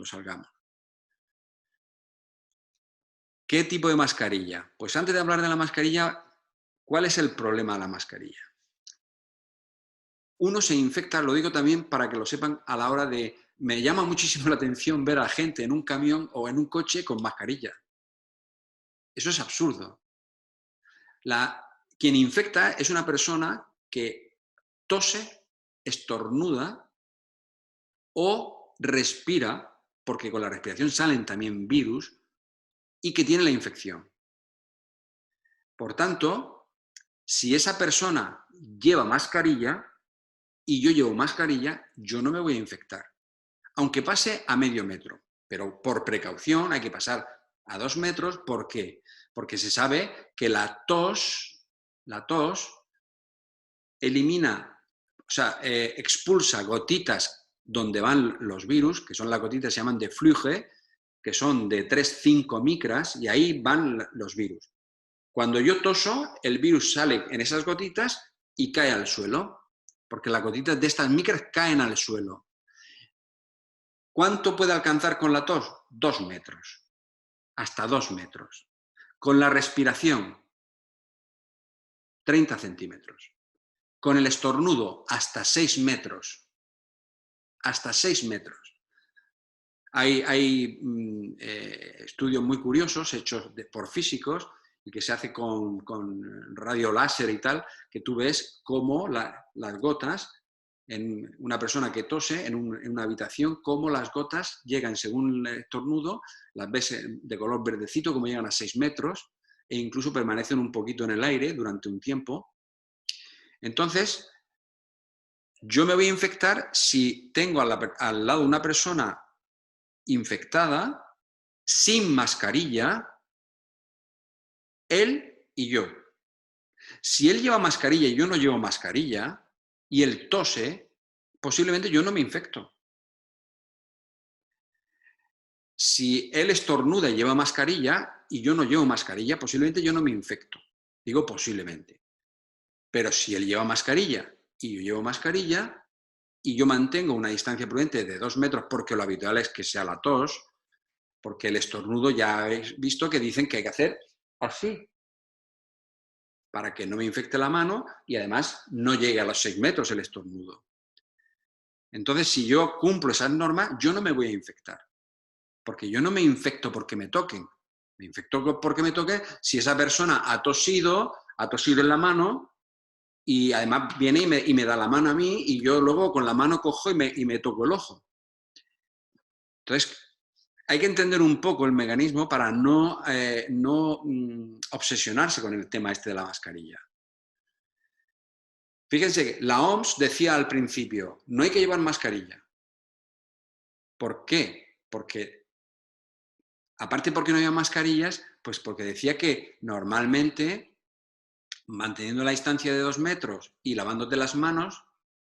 salgamos. ¿Qué tipo de mascarilla? Pues antes de hablar de la mascarilla, ¿cuál es el problema de la mascarilla? Uno se infecta, lo digo también para que lo sepan a la hora de... Me llama muchísimo la atención ver a gente en un camión o en un coche con mascarilla. Eso es absurdo. Quien infecta es una persona que tose, estornuda o respira, porque con la respiración salen también virus, y que tiene la infección. Por tanto, si esa persona lleva mascarilla y yo llevo mascarilla, yo no me voy a infectar. Aunque pase a medio metro, pero por precaución hay que pasar a 2 metros. ¿Por qué? Porque se sabe que la tos elimina, o sea, expulsa gotitas donde van los virus, que son las gotitas, se llaman de fluge, que son de 3-5 micras, y ahí van los virus. Cuando yo toso, el virus sale en esas gotitas y cae al suelo, porque las gotitas de estas micras caen al suelo. ¿Cuánto puede alcanzar con la tos? 2 metros. Hasta 2 metros. Con la respiración, 30 centímetros. Con el estornudo, hasta 6 metros. Hasta 6 metros. Hay estudios muy curiosos hechos por físicos y que se hace con radio láser y tal, que tú ves cómo las gotas, en una persona que tose en una habitación, cómo las gotas llegan según el estornudo, las ves de color verdecito, como llegan a 6 metros, e incluso permanecen un poquito en el aire durante un tiempo. Entonces, yo me voy a infectar si tengo al lado una persona infectada, sin mascarilla, él y yo. Si él lleva mascarilla y yo no llevo mascarilla, y él tose, posiblemente yo no me infecto. Si él estornuda y lleva mascarilla y yo no llevo mascarilla, posiblemente yo no me infecto. Digo posiblemente. Pero si él lleva mascarilla y yo llevo mascarilla y yo mantengo una distancia prudente de 2 metros, porque lo habitual es que sea la tos, porque el estornudo ya habéis visto que dicen que hay que hacer así, para que no me infecte la mano y además no llegue a los 6 metros el estornudo. Entonces, si yo cumplo esas normas, yo no me voy a infectar. Porque yo no me infecto porque me toquen. Me infecto porque me toque si esa persona ha tosido en la mano y además viene y me da la mano a mí y yo luego con la mano cojo y me toco el ojo. Entonces, hay que entender un poco el mecanismo para no obsesionarse con el tema este de la mascarilla. Fíjense que la OMS decía al principio, no hay que llevar mascarilla. ¿Por qué? Porque, aparte porque no había mascarillas, pues porque decía que normalmente, manteniendo la distancia de 2 metros y lavándote las manos,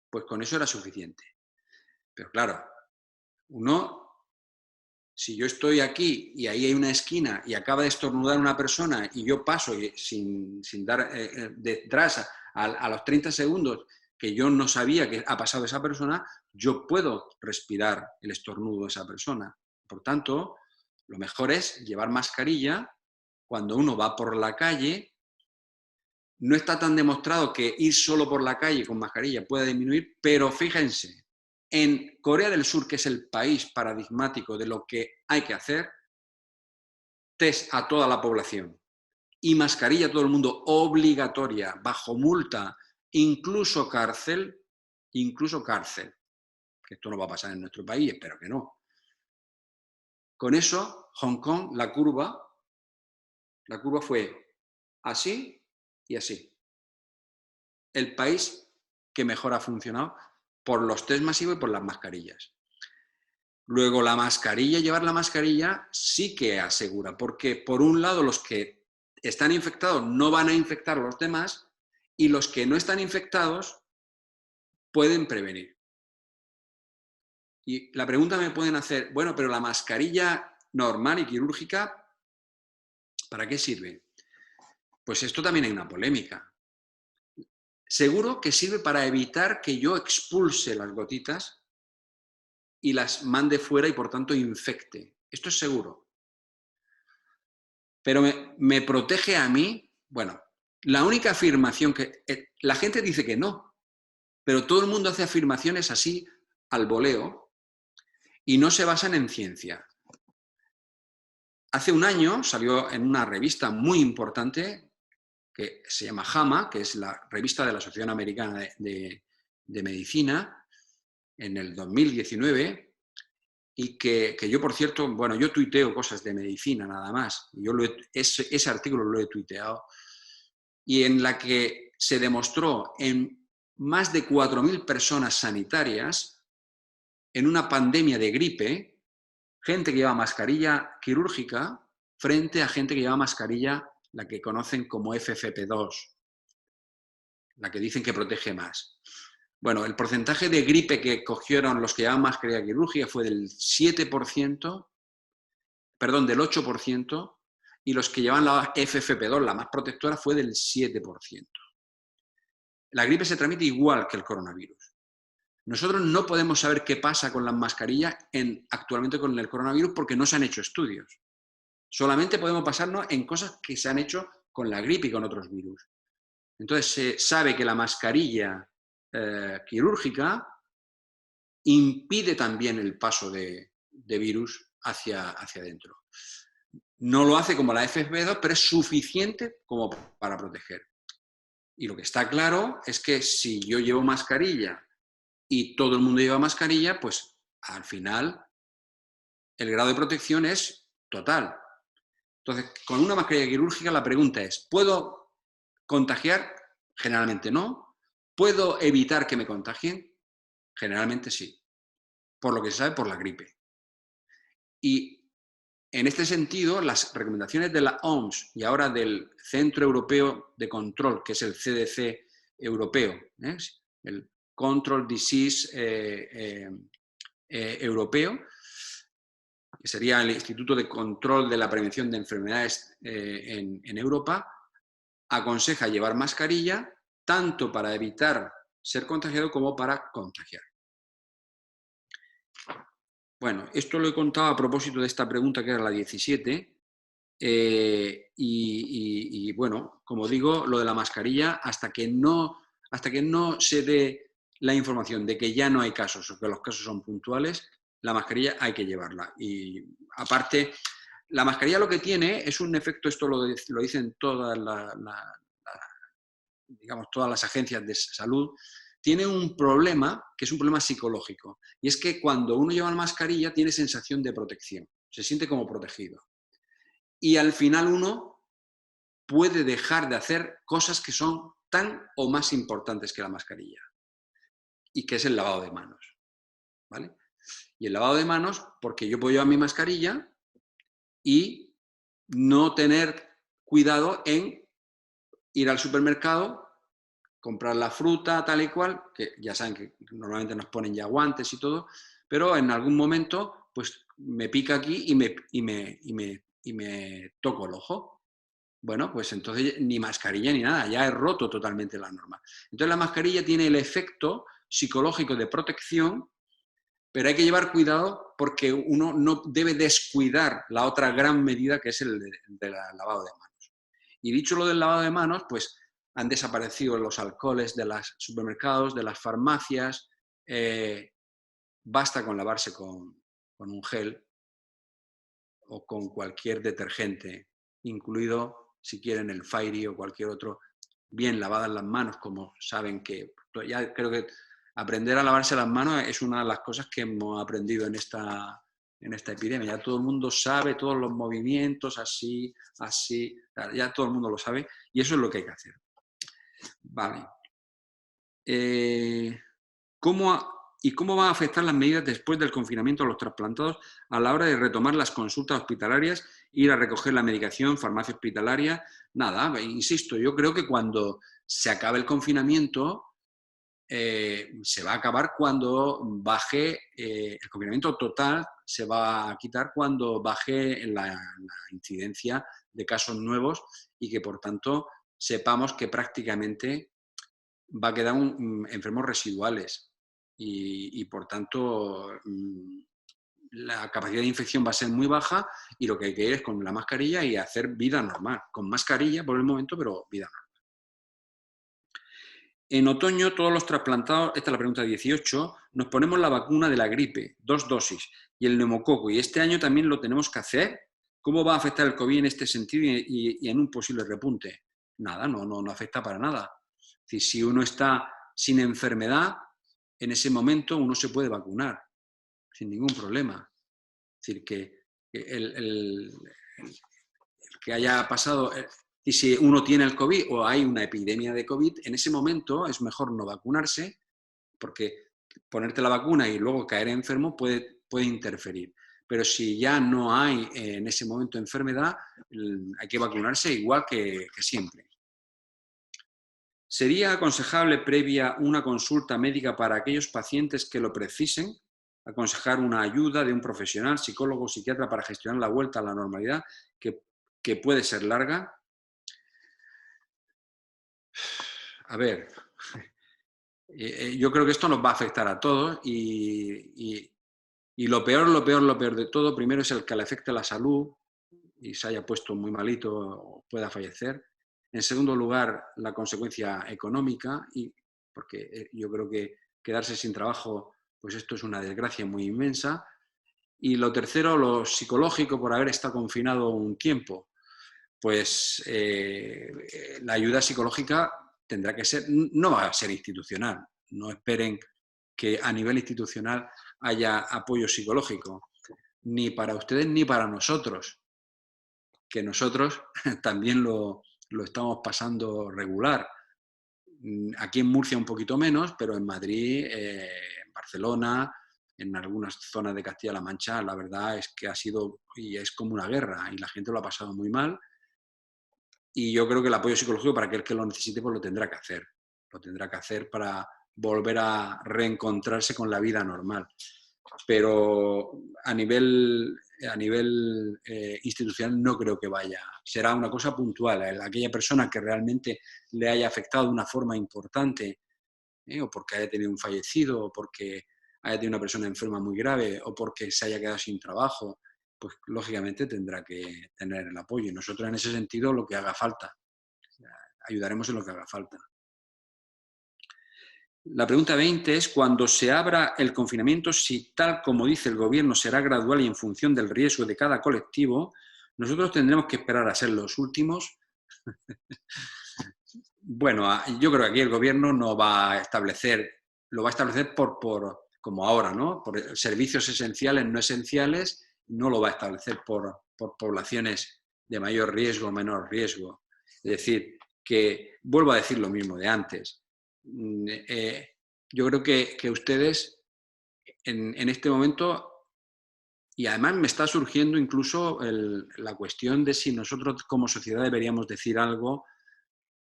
pues con eso era suficiente. Pero claro, uno, si yo estoy aquí y ahí hay una esquina y acaba de estornudar una persona y yo paso sin dar detrás a los 30 segundos que yo no sabía que ha pasado esa persona, yo puedo respirar el estornudo de esa persona. Por tanto, lo mejor es llevar mascarilla cuando uno va por la calle. No está tan demostrado que ir solo por la calle con mascarilla pueda disminuir, pero fíjense, en Corea del Sur, que es el país paradigmático de lo que hay que hacer, test a toda la población y mascarilla a todo el mundo obligatoria, bajo multa, incluso cárcel, que esto no va a pasar en nuestro país, espero que no. Con eso, Hong Kong, la curva fue así y así. El país que mejor ha funcionado por los test masivos y por las mascarillas. Luego, llevar la mascarilla sí que asegura, porque por un lado los que están infectados no van a infectar a los demás y los que no están infectados pueden prevenir. Y la pregunta me pueden hacer, bueno, pero la mascarilla normal y quirúrgica, ¿para qué sirve? Pues esto también hay una polémica. Seguro que sirve para evitar que yo expulse las gotitas y las mande fuera y por tanto infecte. Esto es seguro. Pero me protege a mí. Bueno, la única afirmación que... la gente dice que no, pero todo el mundo hace afirmaciones así al voleo y no se basan en ciencia. Hace un año salió en una revista muy importante que se llama JAMA, que es la revista de la Asociación Americana de Medicina, en el 2019, y que yo, por cierto, bueno, yo tuiteo cosas de medicina nada más, yo ese artículo lo he tuiteado, y en la que se demostró en más de 4.000 personas sanitarias, en una pandemia de gripe, gente que lleva mascarilla quirúrgica frente a gente que lleva mascarilla, la que conocen como FFP2, la que dicen que protege más. Bueno, el porcentaje de gripe que cogieron los que llevaban mascarilla quirúrgica fue del 7%, perdón, del 8%, y los que llevan la FFP2, la más protectora, fue del 7%. La gripe se transmite igual que el coronavirus. Nosotros no podemos saber qué pasa con las mascarillas actualmente con el coronavirus porque no se han hecho estudios. Solamente podemos basarnos en cosas que se han hecho con la gripe y con otros virus. Entonces se sabe que la mascarilla quirúrgica impide también el paso de virus hacia adentro. No lo hace como la FFP2, pero es suficiente como para proteger. Y lo que está claro es que si yo llevo mascarilla y todo el mundo lleva mascarilla, pues al final el grado de protección es total. Entonces, con una mascarilla quirúrgica la pregunta es, ¿puedo contagiar? Generalmente no. ¿Puedo evitar que me contagien? Generalmente sí. Por lo que se sabe, por la gripe. Y en este sentido, las recomendaciones de la OMS y ahora del Centro Europeo de Control, que es el CDC europeo, el Control Disease europeo, que sería el Instituto de Control de la Prevención de Enfermedades en Europa, aconseja llevar mascarilla tanto para evitar ser contagiado como para contagiar. Bueno, esto lo he contado a propósito de esta pregunta que era la 17 y bueno, como digo, lo de la mascarilla hasta que no se dé la información de que ya no hay casos o que los casos son puntuales, la mascarilla hay que llevarla. Y aparte, la mascarilla lo que tiene es un efecto, esto lo dicen todas todas las agencias de salud, tiene un problema que es un problema psicológico. Y es que cuando uno lleva la mascarilla tiene sensación de protección, se siente como protegido. Y al final uno puede dejar de hacer cosas que son tan o más importantes que la mascarilla, y que es el lavado de manos, ¿vale? Y el lavado de manos porque yo puedo llevar mi mascarilla y no tener cuidado en ir al supermercado, comprar la fruta, tal y cual, que ya saben que normalmente nos ponen ya guantes y todo, pero en algún momento pues me pica aquí y me toco el ojo. Bueno, pues entonces ni mascarilla ni nada, ya he roto totalmente la norma. Entonces la mascarilla tiene el efecto psicológico de protección, pero hay que llevar cuidado porque uno no debe descuidar la otra gran medida que es el del lavado de manos. Y dicho lo del lavado de manos, pues han desaparecido los alcoholes de los supermercados, de las farmacias. Basta con lavarse con un gel o con cualquier detergente, incluido, si quieren, el Fairy o cualquier otro, bien lavadas las manos, como saben que... Ya creo que aprender a lavarse las manos es una de las cosas que hemos aprendido en esta epidemia. Ya todo el mundo sabe todos los movimientos, así, ya todo el mundo lo sabe y eso es lo que hay que hacer. Vale. ¿Cómo van a afectar las medidas después del confinamiento a los trasplantados a la hora de retomar las consultas hospitalarias, ir a recoger la medicación, farmacia hospitalaria? Nada, insisto, yo creo que cuando se acabe el confinamiento, se va a acabar cuando baje, el confinamiento total se va a quitar cuando baje la incidencia de casos nuevos y que por tanto sepamos que prácticamente va a quedar enfermos residuales y por tanto la capacidad de infección va a ser muy baja y lo que hay que ir es con la mascarilla y hacer vida normal, con mascarilla por el momento, pero vida normal. En otoño, todos los trasplantados, esta es la pregunta 18, nos ponemos la vacuna de la gripe, 2 dosis, y el neumococo, y este año también lo tenemos que hacer. ¿Cómo va a afectar el COVID en este sentido y en un posible repunte? Nada, no afecta para nada. Es decir, si uno está sin enfermedad, en ese momento uno se puede vacunar, sin ningún problema. Es decir, que el que haya pasado... Y si uno tiene el COVID o hay una epidemia de COVID, en ese momento es mejor no vacunarse porque ponerte la vacuna y luego caer enfermo puede interferir. Pero si ya no hay en ese momento enfermedad, hay que vacunarse igual que siempre. ¿Sería aconsejable previa una consulta médica para aquellos pacientes que lo precisen? Aconsejar una ayuda de un profesional, psicólogo o psiquiatra para gestionar la vuelta a la normalidad que puede ser larga. A ver, yo creo que esto nos va a afectar a todos y lo peor de todo, primero es el que le afecte la salud y se haya puesto muy malito o pueda fallecer. En segundo lugar, la consecuencia económica, porque yo creo que quedarse sin trabajo, pues esto es una desgracia muy inmensa. Y lo tercero, lo psicológico por haber estado confinado un tiempo. Pues la ayuda psicológica tendrá que ser, no va a ser institucional, no esperen que a nivel institucional haya apoyo psicológico, ni para ustedes ni para nosotros, que nosotros también lo estamos pasando regular. Aquí en Murcia un poquito menos, pero en Madrid, en Barcelona, en algunas zonas de Castilla-La Mancha, la verdad es que ha sido y es como una guerra y la gente lo ha pasado muy mal. Y yo creo que el apoyo psicológico para aquel que lo necesite, pues lo tendrá que hacer. Lo tendrá que hacer para volver a reencontrarse con la vida normal. Pero a nivel institucional no creo que vaya. Será una cosa puntual. Aquella persona que realmente le haya afectado de una forma importante, o porque haya tenido un fallecido, o porque haya tenido una persona enferma muy grave, o porque se haya quedado sin trabajo, pues lógicamente tendrá que tener el apoyo. Y nosotros en ese sentido lo que haga falta. Ayudaremos en lo que haga falta. La pregunta 20 es, cuando se abra el confinamiento, si tal como dice el gobierno será gradual y en función del riesgo de cada colectivo, nosotros tendremos que esperar a ser los últimos. Bueno, yo creo que aquí el gobierno no va a establecer, lo va a establecer como ahora, ¿no? Por servicios esenciales, no esenciales, no lo va a establecer por poblaciones de mayor riesgo o menor riesgo. Es decir, que vuelvo a decir lo mismo de antes. Yo creo que ustedes en este momento Y además me está surgiendo incluso la cuestión de si nosotros como sociedad deberíamos decir algo.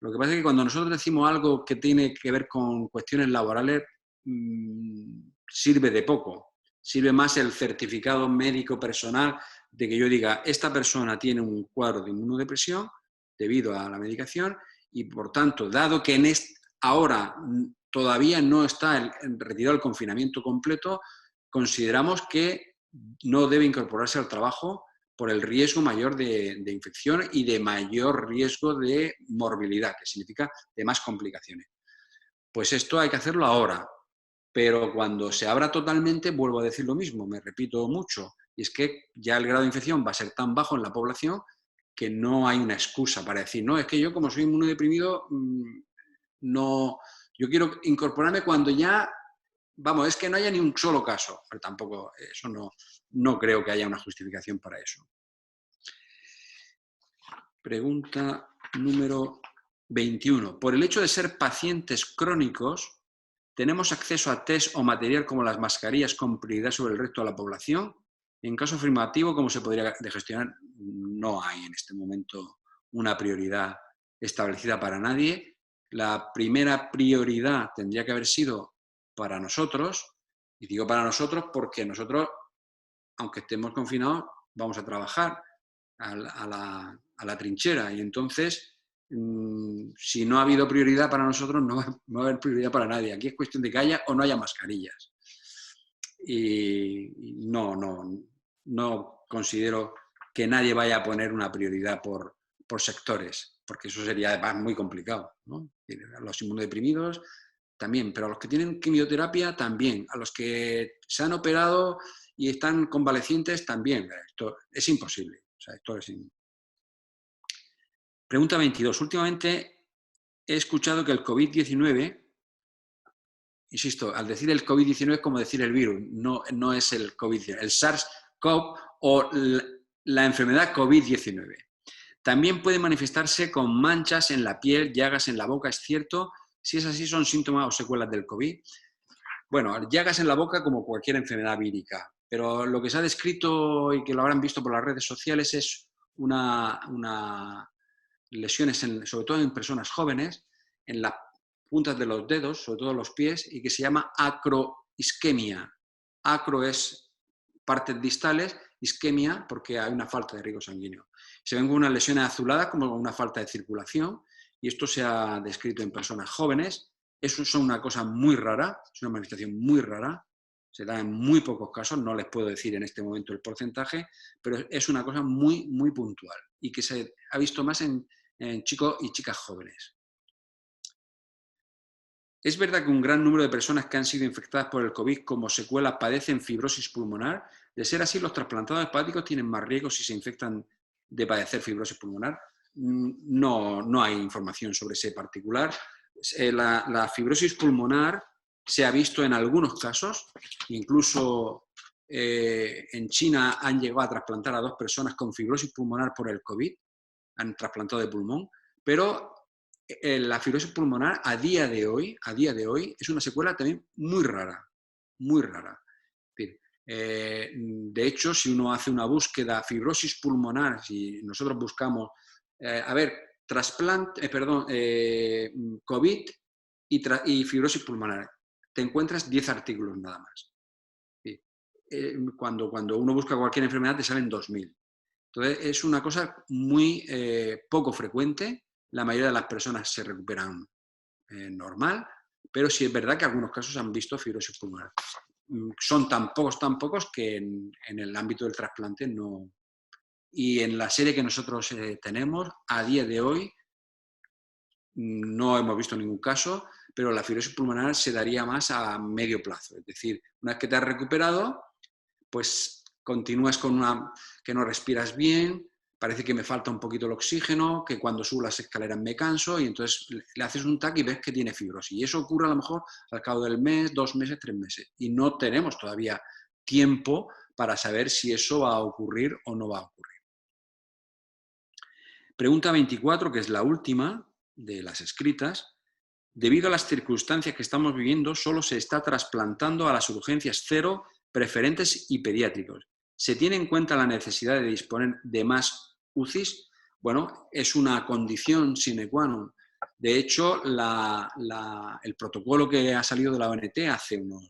Lo que pasa es que cuando nosotros decimos algo que tiene que ver con cuestiones laborales, sirve de poco. Sirve más el certificado médico personal de que yo diga, esta persona tiene un cuadro de inmunodepresión debido a la medicación y, por tanto, dado que ahora todavía no está retirado el confinamiento completo, consideramos que no debe incorporarse al trabajo por el riesgo mayor de infección y de mayor riesgo de morbilidad, que significa de más complicaciones. Pues esto hay que hacerlo ahora, pero cuando se abra totalmente, vuelvo a decir lo mismo, me repito mucho, y es que ya el grado de infección va a ser tan bajo en la población que no hay una excusa para decir, no, es que yo como soy inmunodeprimido, no, yo quiero incorporarme cuando ya, vamos, es que no haya ni un solo caso, pero tampoco, eso no creo que haya una justificación para eso. Pregunta número 21. Por el hecho de ser pacientes crónicos, ¿tenemos acceso a test o material como las mascarillas con prioridad sobre el resto de la población? En caso afirmativo, ¿cómo se podría gestionar? No hay en este momento una prioridad establecida para nadie. La primera prioridad tendría que haber sido para nosotros, y digo para nosotros porque nosotros, aunque estemos confinados, vamos a trabajar a la trinchera. Y entonces, si no ha habido prioridad para nosotros, no va a haber prioridad para nadie. Aquí es cuestión de que haya o no haya mascarillas. Y no considero que nadie vaya a poner una prioridad por sectores, porque eso sería además muy complicado, ¿no? A los inmunodeprimidos también, pero a los que tienen quimioterapia también, a los que se han operado y están convalecientes también. Esto es imposible. O sea, esto es Pregunta 22. Últimamente he escuchado que el COVID-19, insisto, al decir el COVID-19 es como decir el virus, no es el COVID-19, el SARS-CoV o la enfermedad COVID-19. También puede manifestarse con manchas en la piel, llagas en la boca, ¿es cierto? Si es así, ¿son síntomas o secuelas del COVID? Bueno, llagas en la boca como cualquier enfermedad vírica, pero lo que se ha descrito y que lo habrán visto por las redes sociales es una lesiones, sobre todo en personas jóvenes, en las puntas de los dedos, sobre todo los pies, y que se llama acroisquemia. Acro es partes distales, isquemia porque hay una falta de riego sanguíneo. Se ven con unas lesiones azuladas como una falta de circulación, y esto se ha descrito en personas jóvenes. Eso es una cosa muy rara, es una manifestación muy rara, se da en muy pocos casos, no les puedo decir en este momento el porcentaje, pero es una cosa muy, muy puntual y que se ha visto más en chicos y chicas jóvenes. ¿Es verdad que un gran número de personas que han sido infectadas por el COVID como secuela padecen fibrosis pulmonar? De ser así, ¿los trasplantados hepáticos tienen más riesgo si se infectan de padecer fibrosis pulmonar? No hay información sobre ese particular. La fibrosis pulmonar se ha visto en algunos casos, incluso en China han llegado a trasplantar a 2 personas con fibrosis pulmonar por el COVID, han trasplantado de pulmón, pero la fibrosis pulmonar a día de hoy es una secuela también muy rara, muy rara. De hecho, si uno hace una búsqueda fibrosis pulmonar, si nosotros buscamos, COVID y fibrosis pulmonar, te encuentras 10 artículos nada más. Cuando uno busca cualquier enfermedad te salen 2000. Entonces, es una cosa muy poco frecuente. La mayoría de las personas se recuperan normal, pero sí es verdad que en algunos casos han visto fibrosis pulmonar. Son tan pocos que en el ámbito del trasplante no. Y en la serie que nosotros tenemos, a día de hoy, no hemos visto ningún caso, pero la fibrosis pulmonar se daría más a medio plazo. Es decir, una vez que te has recuperado, pues continúas con que no respiras bien, parece que me falta un poquito el oxígeno, que cuando subo las escaleras me canso y entonces le haces un TAC y ves que tiene fibrosis. Y eso ocurre a lo mejor al cabo del mes, 2 meses, 3 meses. Y no tenemos todavía tiempo para saber si eso va a ocurrir o no va a ocurrir. Pregunta 24, que es la última de las escritas. Debido a las circunstancias que estamos viviendo, solo se está trasplantando a las urgencias 0, preferentes y pediátricos. ¿Se tiene en cuenta la necesidad de disponer de más UCIs? Bueno, es una condición sine qua non. De hecho, el protocolo que ha salido de la ONT hace unos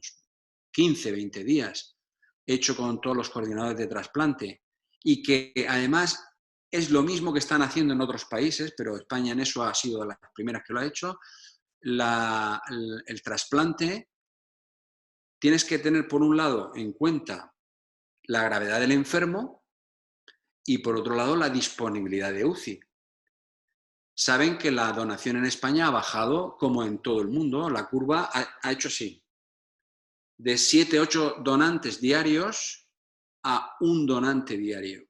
15, 20 días, hecho con todos los coordinadores de trasplante, y que además es lo mismo que están haciendo en otros países, pero España en eso ha sido de las primeras que lo ha hecho. El trasplante, tienes que tener por un lado en cuenta la gravedad del enfermo y por otro lado la disponibilidad de UCI. Saben que la donación en España ha bajado como en todo el mundo, la curva ha hecho así, de 7, 8 donantes diarios a un donante diario,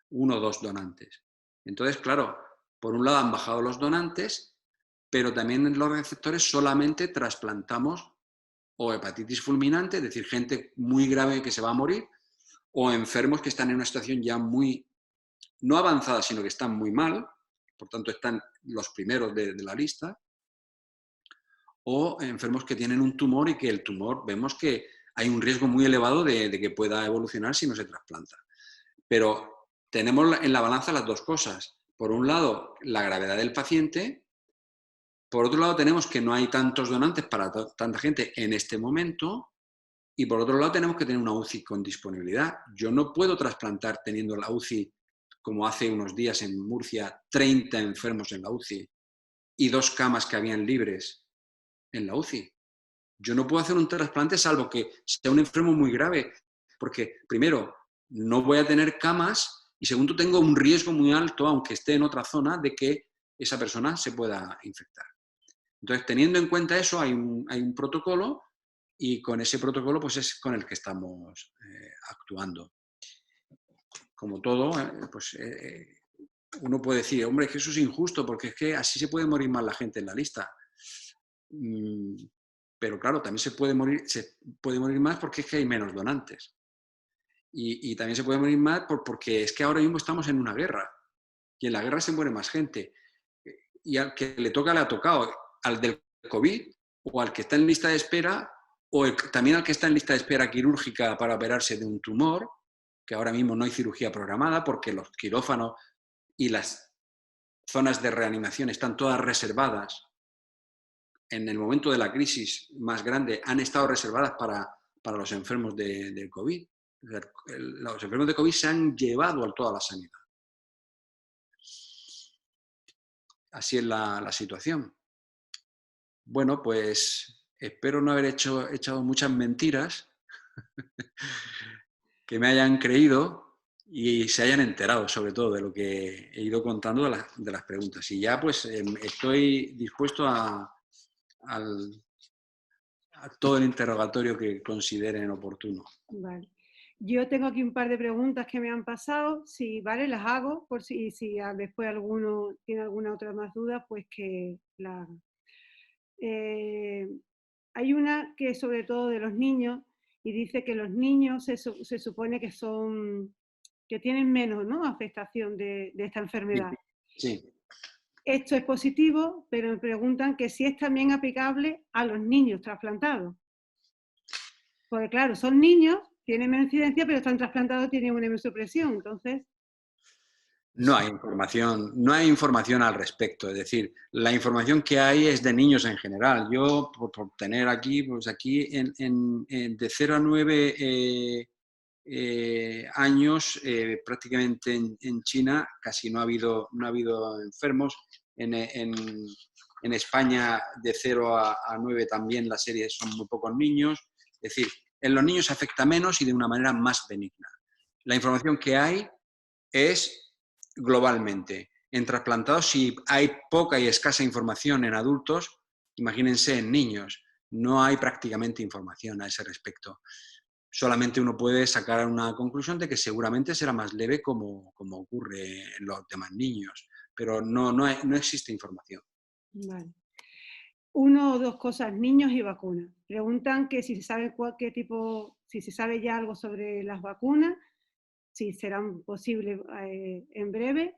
1 o 2 donantes. Entonces, claro, por un lado han bajado los donantes, pero también en los receptores solamente trasplantamos o hepatitis fulminante, es decir, gente muy grave que se va a morir, o enfermos que están en una situación ya muy, no avanzada, sino que están muy mal, por tanto están los primeros de la lista, o enfermos que tienen un tumor y que el tumor vemos que hay un riesgo muy elevado de que pueda evolucionar si no se trasplanta. Pero tenemos en la balanza las dos cosas. Por un lado, la gravedad del paciente. Por otro lado, tenemos que no hay tantos donantes para tanta gente en este momento. Y por otro lado, tenemos que tener una UCI con disponibilidad. Yo no puedo trasplantar teniendo la UCI, como hace unos días en Murcia, 30 enfermos en la UCI y 2 camas que habían libres en la UCI. Yo no puedo hacer un trasplante salvo que sea un enfermo muy grave, porque primero, no voy a tener camas y segundo, tengo un riesgo muy alto, aunque esté en otra zona, de que esa persona se pueda infectar. Entonces, teniendo en cuenta eso, hay un protocolo y con ese protocolo pues es con el que estamos actuando. Como todo, uno puede decir, hombre, es que eso es injusto porque es que así se puede morir más la gente en la lista. Pero claro, también se puede morir más porque es que hay menos donantes. Y también se puede morir más porque es que ahora mismo estamos en una guerra y en la guerra se muere más gente. Y al que le toca le ha tocado, al del COVID o al que está en lista de espera o también al que está en lista de espera quirúrgica para operarse de un tumor, que ahora mismo no hay cirugía programada porque los quirófanos y las zonas de reanimación están todas reservadas. En el momento de la crisis más grande han estado reservadas para los enfermos de COVID. O sea, los enfermos de COVID se han llevado a toda la sanidad. Así es la situación. Bueno, pues espero no haber echado muchas mentiras, que me hayan creído y se hayan enterado sobre todo de lo que he ido contando de las preguntas. Y ya pues estoy dispuesto a todo el interrogatorio que consideren oportuno. Vale. Yo tengo aquí un par de preguntas que me han pasado, si vale, las hago, por si después alguno tiene alguna otra más duda, pues que la haga. Hay una que es sobre todo de los niños y dice que los niños se supone que tienen menos, ¿no?, afectación de esta enfermedad. Sí. Esto es positivo, pero me preguntan que si es también aplicable a los niños trasplantados. Porque claro, son niños, tienen menos incidencia, pero están trasplantados, tienen una inmunosupresión, entonces... No hay información al respecto. Es decir, la información que hay es de niños en general. Yo, por tener aquí, pues aquí de 0 a 9 años, prácticamente en China casi no ha habido enfermos. En España, de 0 a 9 también las series son muy pocos niños. Es decir, en los niños afecta menos y de una manera más benigna. La información que hay es globalmente. En trasplantados, si hay poca y escasa información en adultos, imagínense en niños. No hay prácticamente información a ese respecto. Solamente uno puede sacar una conclusión de que seguramente será más leve como ocurre en los demás niños, pero no existe información. Vale. Uno o dos cosas, niños y vacunas. Preguntan que si se sabe si se sabe ya algo sobre las vacunas, si serán posibles en breve,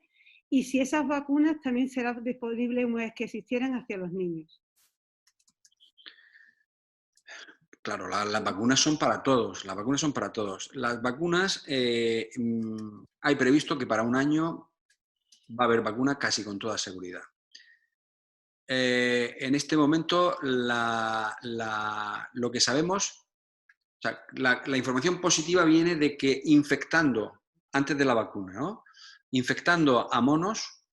y si esas vacunas también serán disponibles una vez que existieran hacia los niños. Claro, las vacunas son para todos, las vacunas son para todos. Las vacunas, hay previsto que para un año va a haber vacuna casi con toda seguridad. En este momento, lo que sabemos, o sea, la información positiva viene de que infectando, antes de la vacuna, ¿no? Infectando a monos,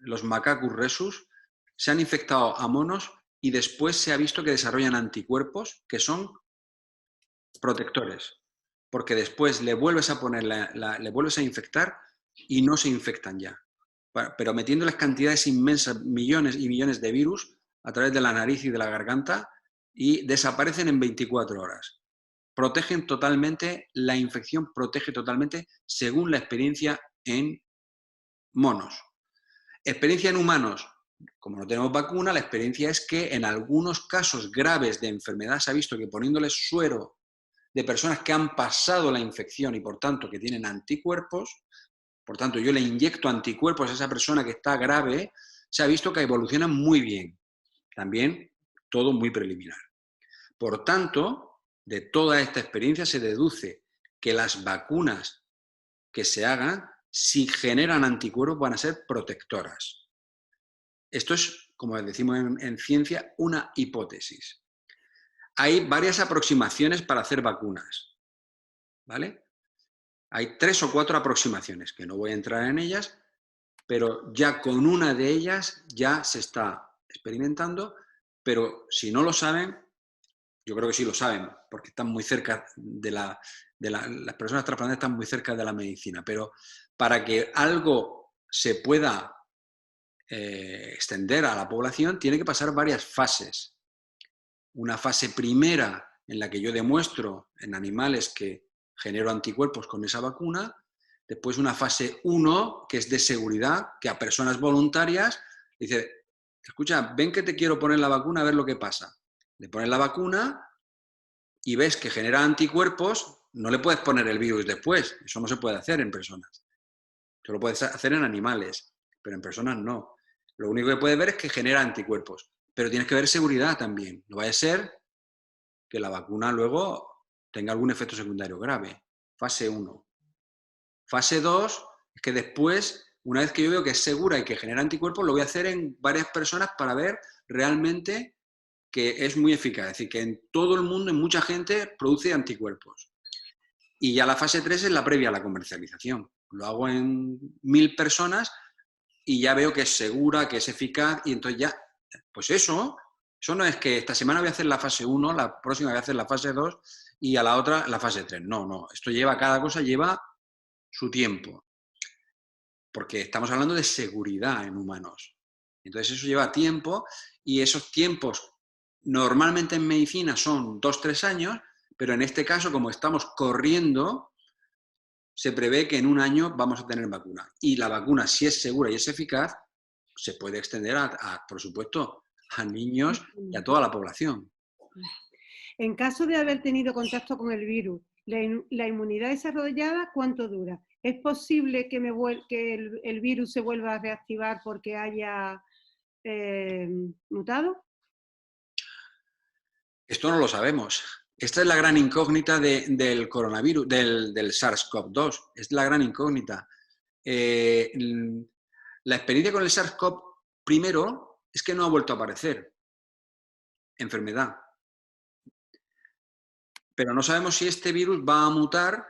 los Macacus rhesus, se han infectado a monos y después se ha visto que desarrollan anticuerpos que son protectores, porque después le vuelves a poner, le vuelves a infectar y no se infectan ya. Pero metiéndoles cantidades inmensas, millones y millones de virus a través de la nariz y de la garganta y desaparecen en 24 horas. Protegen totalmente, la infección protege totalmente según la experiencia en monos. Experiencia en humanos. Como no tenemos vacuna, la experiencia es que en algunos casos graves de enfermedad se ha visto que poniéndoles suero de personas que han pasado la infección y por tanto que tienen anticuerpos, por tanto yo le inyecto anticuerpos a esa persona que está grave, se ha visto que evolucionan muy bien. También todo muy preliminar. Por tanto, de toda esta experiencia se deduce que las vacunas que se hagan, si generan anticuerpos, van a ser protectoras. Esto es, como decimos en ciencia, una hipótesis. Hay varias aproximaciones para hacer vacunas, ¿vale? Hay 3 o 4 aproximaciones, que no voy a entrar en ellas, pero ya con una de ellas ya se está experimentando, pero si no lo saben, yo creo que sí lo saben, porque están muy cerca las personas trasplantadas están muy cerca de la medicina, pero para que algo se pueda extender a la población, tiene que pasar varias fases. Una fase primera en la que yo demuestro en animales que genero anticuerpos con esa vacuna, después una fase 1 que es de seguridad, que a personas voluntarias dice, escucha, ven que te quiero poner la vacuna a ver lo que pasa. Le pones la vacuna y ves que genera anticuerpos, no le puedes poner el virus después, eso no se puede hacer en personas. Eso lo puedes hacer en animales, pero en personas no. Lo único que puedes ver es que genera anticuerpos, pero tienes que ver seguridad también. No vaya a ser que la vacuna luego tenga algún efecto secundario grave. Fase 1. Fase 2 es que después, una vez que yo veo que es segura y que genera anticuerpos, lo voy a hacer en varias personas para ver realmente que es muy eficaz. Es decir, que en todo el mundo, en mucha gente, produce anticuerpos. Y ya la fase 3 es la previa a la comercialización. Lo hago en 1000 personas y ya veo que es segura, que es eficaz, y entonces ya, pues eso no es que esta semana voy a hacer la fase 1, la próxima voy a hacer la fase 2 y a la otra la fase 3. No, no, esto lleva, cada cosa lleva su tiempo, porque estamos hablando de seguridad en humanos. Entonces eso lleva tiempo y esos tiempos normalmente en medicina son 2-3 años, pero en este caso, como estamos corriendo, se prevé que en un año vamos a tener vacuna. Y la vacuna, si es segura y es eficaz, se puede extender, por supuesto, a niños y a toda la población. En caso de haber tenido contacto con el virus, ¿la inmunidad desarrollada cuánto dura? ¿Es posible que el virus se vuelva a reactivar porque haya mutado? Esto no lo sabemos. Esta es la gran incógnita del coronavirus, del SARS-CoV-2. Es la gran incógnita. La experiencia con el SARS-CoV, primero, es que no ha vuelto a aparecer enfermedad. Pero no sabemos si este virus va a mutar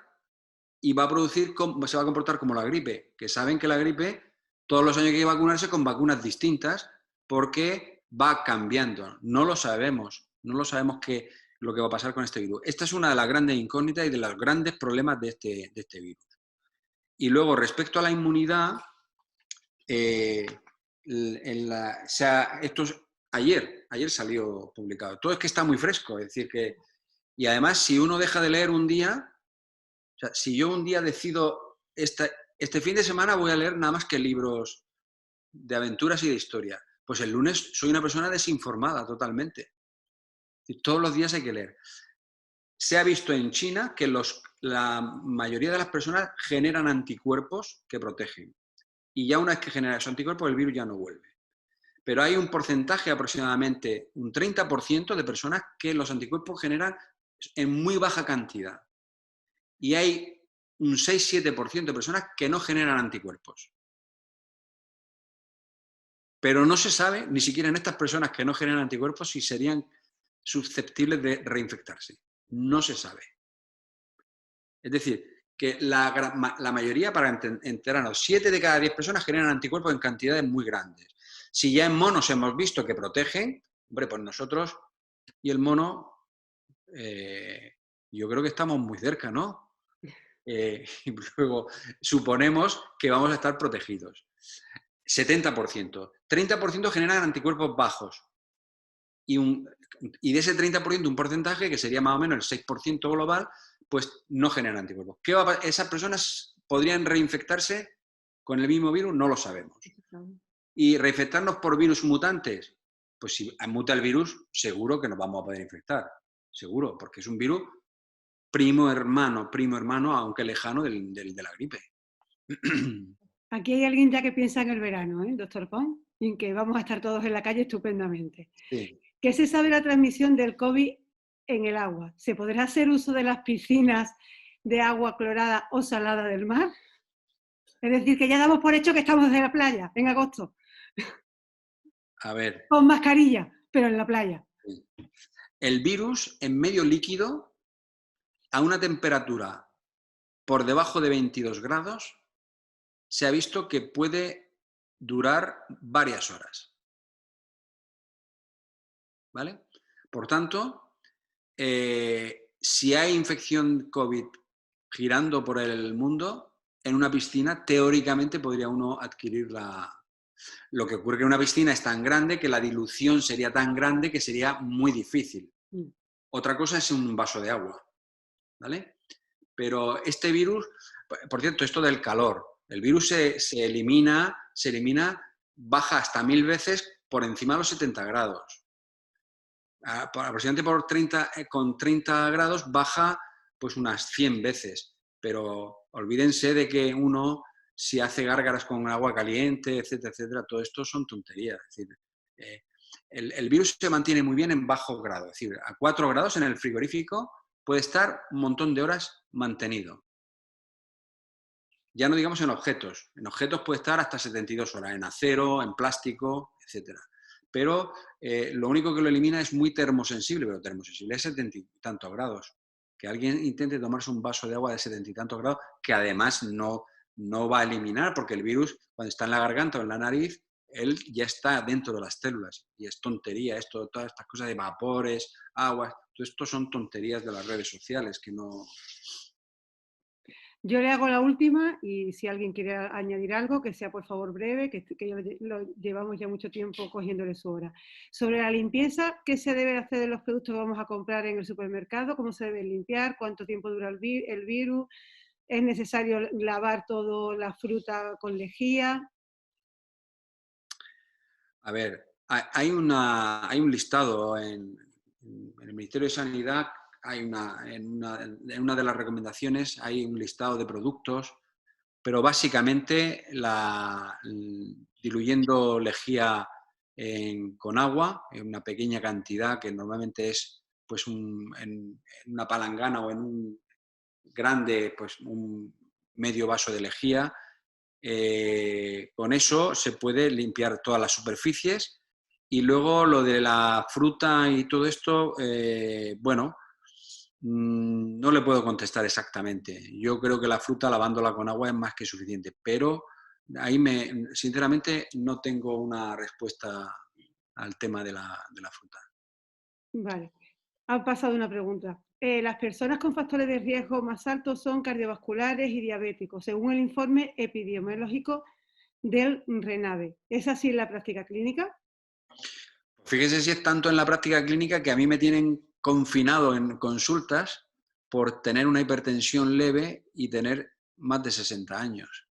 y va a producir, se va a comportar como la gripe, que saben que la gripe, todos los años hay que vacunarse con vacunas distintas porque va cambiando. No lo sabemos lo que va a pasar con este virus. Esta es una de las grandes incógnitas y de los grandes problemas de este virus. Y luego, respecto a la inmunidad, ayer salió publicado. Todo es que está muy fresco, es decir que, y además si uno deja de leer un día, o sea, si yo un día decido, este fin de semana voy a leer nada más que libros de aventuras y de historia, pues el lunes soy una persona desinformada totalmente. Y todos los días hay que leer. Se ha visto en China que la mayoría de las personas generan anticuerpos que protegen. Y ya una vez que genera esos anticuerpos, el virus ya no vuelve. Pero hay un porcentaje, aproximadamente un 30% de personas que los anticuerpos generan en muy baja cantidad. Y hay un 6-7% de personas que no generan anticuerpos. Pero no se sabe, ni siquiera en estas personas que no generan anticuerpos, si serían susceptibles de reinfectarse. No se sabe. Es decir, que la mayoría, para enterarnos, 7 de cada 10 personas generan anticuerpos en cantidades muy grandes. Si ya en monos hemos visto que protegen, hombre, pues nosotros y el mono, yo creo que estamos muy cerca, ¿no? Y luego suponemos que vamos a estar protegidos. 70%. 30% generan anticuerpos bajos. Y de ese 30%, un porcentaje que sería más o menos el 6% global, pues no generan anticuerpos. ¿Qué va a ¿Esas personas podrían reinfectarse con el mismo virus? No lo sabemos. ¿Y reinfectarnos por virus mutantes? Pues si muta el virus, seguro que nos vamos a poder infectar. Seguro, porque es un virus primo hermano, aunque lejano, de la gripe. Aquí hay alguien ya que piensa en el verano, doctor Pons, y en que vamos a estar todos en la calle estupendamente. Sí. ¿Qué se sabe de la transmisión del COVID en el agua? ¿Se podrá hacer uso de las piscinas de agua clorada o salada del mar? Es decir, que ya damos por hecho que estamos en la playa en agosto. A ver. Con mascarilla, pero en la playa. El virus en medio líquido, a una temperatura por debajo de 22 grados, se ha visto que puede durar varias horas. ¿Vale? Por tanto, si hay infección COVID girando por el mundo, en una piscina, teóricamente podría uno adquirir Lo que ocurre es que una piscina es tan grande que la dilución sería tan grande que sería muy difícil. Otra cosa es un vaso de agua, ¿vale? Pero este virus, por cierto, esto del calor, el virus se elimina, baja hasta 1000 veces por encima de los 70 grados. Aproximadamente con 30 grados baja pues unas 100 veces, pero olvídense de que uno, si hace gárgaras con agua caliente, etcétera, etcétera, todo esto son tonterías. Es decir, el virus se mantiene muy bien en bajo grado, es decir, a 4 grados en el frigorífico puede estar un montón de horas mantenido. Ya no digamos en objetos puede estar hasta 72 horas, en acero, en plástico, etcétera. Pero lo único que lo elimina es muy termosensible, pero termosensible es 70 y tantos grados. Que alguien intente tomarse un vaso de agua de 70 y tantos grados, que además no va a eliminar, porque el virus, cuando está en la garganta o en la nariz, él ya está dentro de las células. Y es tontería todas estas cosas de vapores, aguas, todo esto son tonterías de las redes sociales que no... Yo le hago la última y si alguien quiere añadir algo, que sea por favor breve, que lo llevamos ya mucho tiempo cogiéndole su hora. Sobre la limpieza, ¿qué se debe hacer de los productos que vamos a comprar en el supermercado? ¿Cómo se debe limpiar? ¿Cuánto tiempo dura el virus? ¿Es necesario lavar toda la fruta con lejía? A ver, hay un listado en el Ministerio de Sanidad, en una de las recomendaciones hay un listado de productos, pero básicamente diluyendo lejía con agua, en una pequeña cantidad que normalmente es pues en una palangana o en un grande, pues un medio vaso de lejía. Con eso se puede limpiar todas las superficies y luego lo de la fruta y todo esto, bueno, no le puedo contestar exactamente. Yo creo que la fruta lavándola con agua es más que suficiente, pero ahí sinceramente no tengo una respuesta al tema de la fruta. Vale, ha pasado una pregunta. Las personas con factores de riesgo más altos son cardiovasculares y diabéticos, según el informe epidemiológico del RENAVE. ¿Es así en la práctica clínica? Fíjese si es tanto en la práctica clínica que a mí me tienen confinado en consultas por tener una hipertensión leve y tener más de 60 años.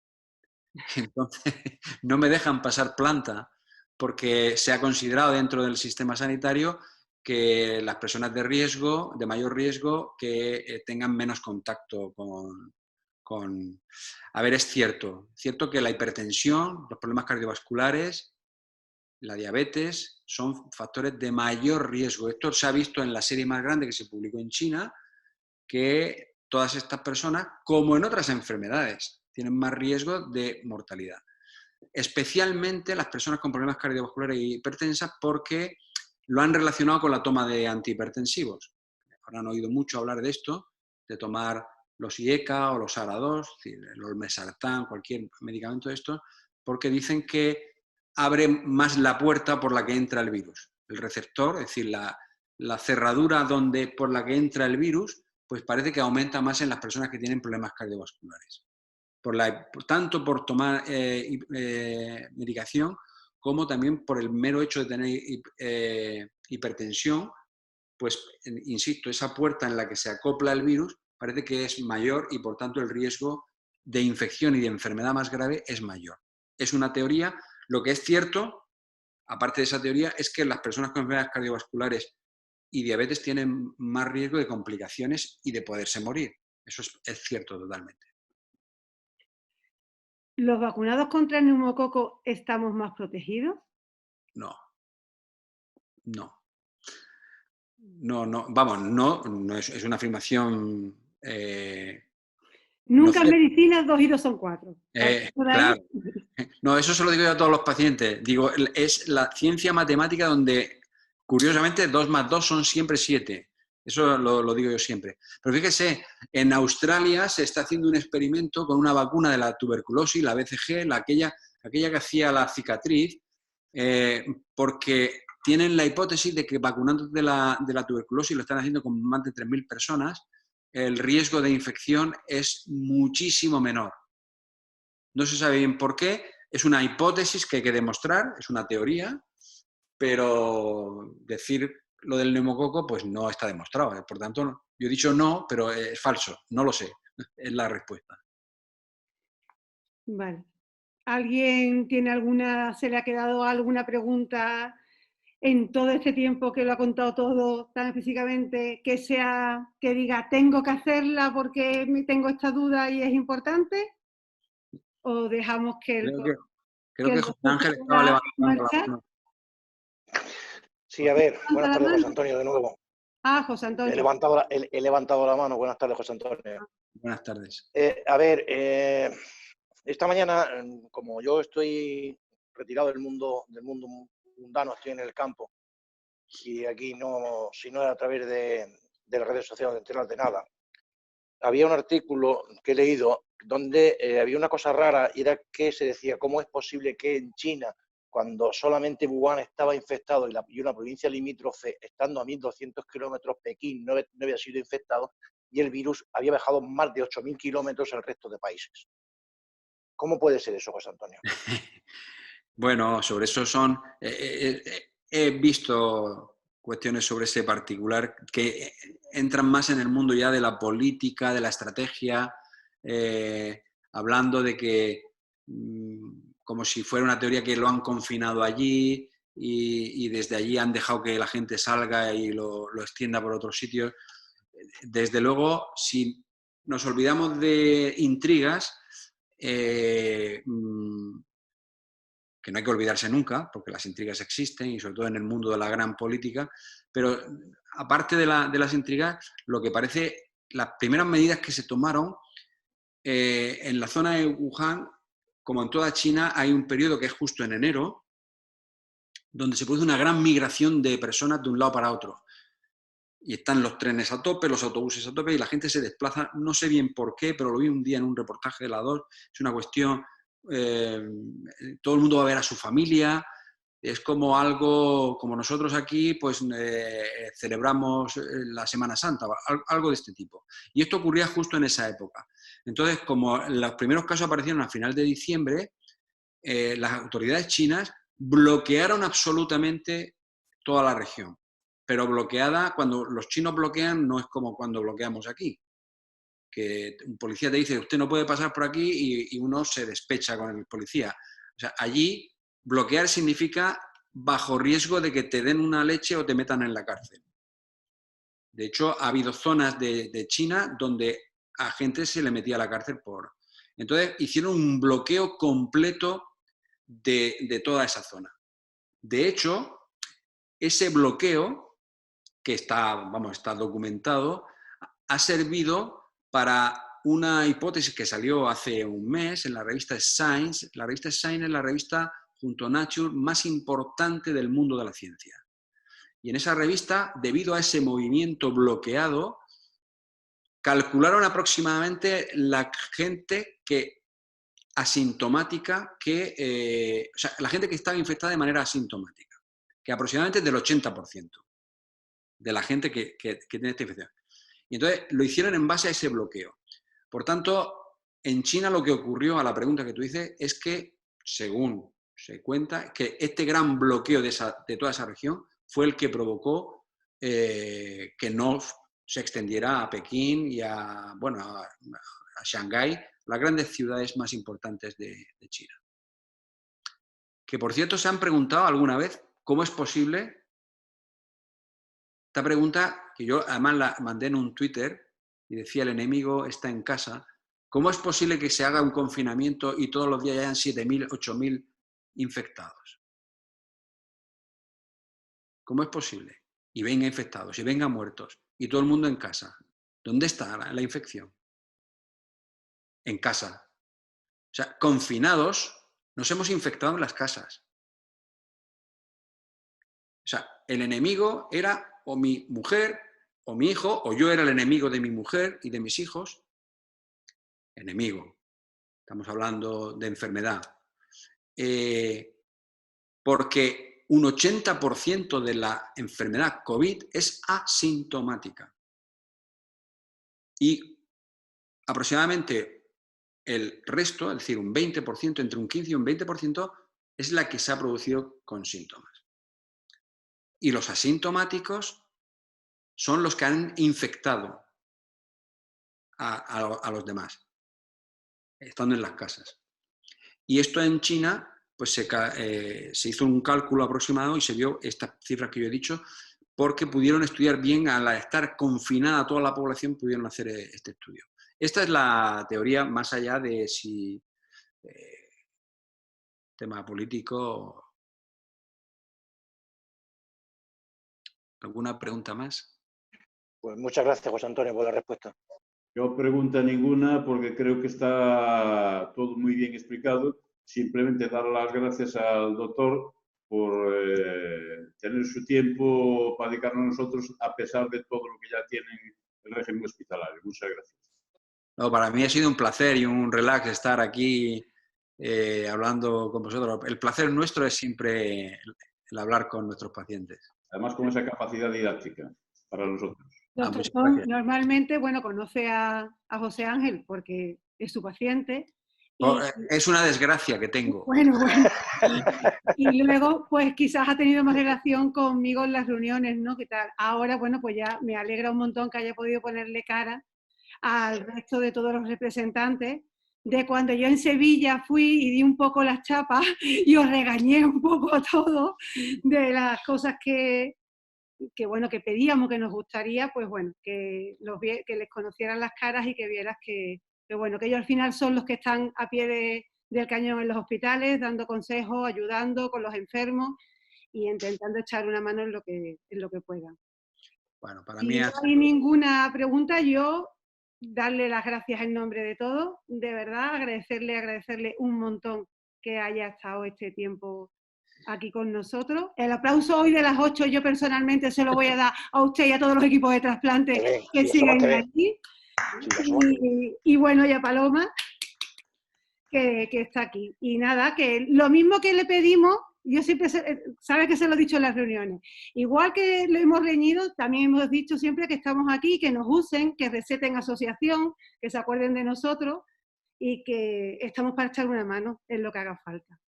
Entonces, no me dejan pasar planta porque se ha considerado dentro del sistema sanitario que las personas de riesgo, de mayor riesgo, que tengan menos contacto con... A ver, es cierto que la hipertensión, los problemas cardiovasculares, la diabetes son factores de mayor riesgo. Esto se ha visto en la serie más grande que se publicó en China, que todas estas personas, como en otras enfermedades, tienen más riesgo de mortalidad. Especialmente las personas con problemas cardiovasculares y hipertensas, porque lo han relacionado con la toma de antihipertensivos. Ahora han oído mucho hablar de esto, de tomar los IECA o los ARA2, el olmesartán, cualquier medicamento de estos, porque dicen que abre más la puerta por la que entra el virus. El receptor, es decir, la cerradura por la que entra el virus, pues parece que aumenta más en las personas que tienen problemas cardiovasculares. Tanto por tomar medicación, como también por el mero hecho de tener hipertensión, pues, insisto, esa puerta en la que se acopla el virus parece que es mayor y, por tanto, el riesgo de infección y de enfermedad más grave es mayor. Es una teoría. Lo que es cierto, aparte de esa teoría, es que las personas con enfermedades cardiovasculares y diabetes tienen más riesgo de complicaciones y de poderse morir. Eso es cierto totalmente. ¿Los vacunados contra el neumococo estamos más protegidos? No. No. No, vamos, no es una afirmación. Nunca en No, medicina 2 y 2 son 4. claro. No, eso se lo digo yo a todos los pacientes. Digo, es la ciencia matemática donde, curiosamente, 2 más 2 son siempre 7. Eso lo digo yo siempre. Pero fíjese, en Australia se está haciendo un experimento con una vacuna de la tuberculosis, la BCG, aquella que hacía la cicatriz, porque tienen la hipótesis de que vacunando de la tuberculosis, lo están haciendo con más de 3.000 personas, el riesgo de infección es muchísimo menor. No se sabe bien por qué, es una hipótesis que hay que demostrar, es una teoría, pero decir lo del neumococo pues no está demostrado. Por tanto, yo he dicho no, pero es falso, no lo sé, es la respuesta. Vale. ¿Alguien tiene se le ha quedado alguna pregunta en todo este tiempo que lo ha contado todo tan específicamente, que diga, tengo que hacerla porque tengo esta duda y es importante? ¿O dejamos que Creo que José Ángel estaba levantando la mano. Sí, a ver, buenas tardes, José Antonio, de nuevo. José Antonio. He levantado la mano. Buenas tardes, José Antonio. Buenas tardes. A ver, esta mañana, como yo estoy retirado del mundo mundano, estoy en el campo, y aquí si no era a través de las redes sociales, no te enteras de nada. Había un artículo que he leído donde había una cosa rara, y era que se decía, ¿cómo es posible que en China, cuando solamente Wuhan estaba infectado y una provincia limítrofe, estando a 1.200 kilómetros, Pekín, no había sido infectado, y el virus había bajado más de 8.000 kilómetros al resto de países? ¿Cómo puede ser eso, José Antonio? Bueno, sobre eso he visto cuestiones sobre ese particular que entran más en el mundo ya de la política, de la estrategia, hablando de que como si fuera una teoría que lo han confinado allí y desde allí han dejado que la gente salga y lo extienda por otros sitios. Desde luego, si nos olvidamos de intrigas, que no hay que olvidarse nunca, porque las intrigas existen y sobre todo en el mundo de la gran política, pero aparte de las intrigas, lo que parece, las primeras medidas que se tomaron en la zona de Wuhan, como en toda China, hay un periodo que es justo en enero, donde se produce una gran migración de personas de un lado para otro. Y están los trenes a tope, los autobuses a tope, y la gente se desplaza, no sé bien por qué, pero lo vi un día en un reportaje de la 2, es una cuestión, todo el mundo va a ver a su familia, es como algo, como nosotros aquí, pues celebramos la Semana Santa, algo de este tipo. Y esto ocurría justo en esa época. Entonces, como los primeros casos aparecieron a final de diciembre, las autoridades chinas bloquearon absolutamente toda la región. Pero bloqueada, cuando los chinos bloquean, no es como cuando bloqueamos aquí. Que un policía te dice, usted no puede pasar por aquí y uno se despecha con el policía. O sea, allí bloquear significa bajo riesgo de que te den una leche o te metan en la cárcel. De hecho, ha habido zonas de China donde a gente se le metía a la cárcel por... Entonces, hicieron un bloqueo completo de toda esa zona. De hecho, ese bloqueo, que está, vamos, está documentado, ha servido para una hipótesis que salió hace un mes en la revista Science. La revista Science es la revista, junto a Nature, más importante del mundo de la ciencia. Y en esa revista, debido a ese movimiento bloqueado, calcularon aproximadamente la gente asintomática, o sea, la gente que estaba infectada de manera asintomática, que aproximadamente es del 80% de la gente que tiene esta infección. Y entonces lo hicieron en base a ese bloqueo. Por tanto, en China lo que ocurrió, a la pregunta que tú dices, es que, según se cuenta, que este gran bloqueo de toda esa región fue el que provocó que no se extendiera a Pekín y a Shanghái, las grandes ciudades más importantes de China. Que, por cierto, se han preguntado alguna vez cómo es posible. Esta pregunta, que yo además la mandé en un Twitter y decía: el enemigo está en casa. ¿Cómo es posible que se haga un confinamiento y todos los días hayan 7.000, 8.000 infectados? ¿Cómo es posible? Y venga infectados, y venga muertos, y todo el mundo en casa. ¿Dónde está la infección? En casa. O sea, confinados, nos hemos infectado en las casas. O sea, el enemigo era o mi mujer, o mi hijo, o yo era el enemigo de mi mujer y de mis hijos. Enemigo. Estamos hablando de enfermedad. Porque un 80% de la enfermedad COVID es asintomática. Y aproximadamente el resto, es decir, un 20%, entre un 15 y un 20%, es la que se ha producido con síntomas. Y los asintomáticos son los que han infectado a los demás, estando en las casas. Y esto en China, pues se hizo un cálculo aproximado y se vio estas cifras que yo he dicho, porque pudieron estudiar bien, al estar confinada toda la población, pudieron hacer este estudio. Esta es la teoría, más allá de si tema político. ¿Alguna pregunta más? Pues muchas gracias, José Antonio, por la respuesta. Yo pregunta ninguna porque creo que está todo muy bien explicado. Simplemente dar las gracias al doctor por tener su tiempo para dedicarnos a nosotros, a pesar de todo lo que ya tiene el régimen hospitalario. Muchas gracias. No, para mí ha sido un placer y un relax estar aquí hablando con vosotros. El placer nuestro es siempre el hablar con nuestros pacientes. Además, con esa capacidad didáctica para nosotros. Doctor Pons normalmente, bueno, conoce a José Ángel porque es su paciente. Es una desgracia que tengo. Bueno. Y luego, pues quizás ha tenido más relación conmigo en las reuniones, ¿no? ¿Qué tal? Ahora, bueno, pues ya me alegra un montón que haya podido ponerle cara al resto de todos los representantes, de cuando yo en Sevilla fui y di un poco las chapas y os regañé un poco a todos de las cosas que bueno, que pedíamos, que nos gustaría, pues bueno, que les conocieran las caras y que vieras que bueno, que ellos al final son los que están a pie del cañón en los hospitales, dando consejos, ayudando con los enfermos y intentando echar una mano en lo que puedan. Bueno, para si mí no hay ninguna pregunta, yo darle las gracias en nombre de todos, de verdad, agradecerle un montón que haya estado este tiempo aquí con nosotros. El aplauso hoy de las 8 yo personalmente se lo voy a dar a usted y a todos los equipos de trasplante que siguen aquí. Y bueno, y a Paloma, que está aquí. Y nada, que lo mismo que le pedimos, yo siempre, sabe que se lo he dicho en las reuniones, igual que lo hemos reñido, también hemos dicho siempre que estamos aquí, que nos usen, que receten asociación, que se acuerden de nosotros y que estamos para echar una mano en lo que haga falta.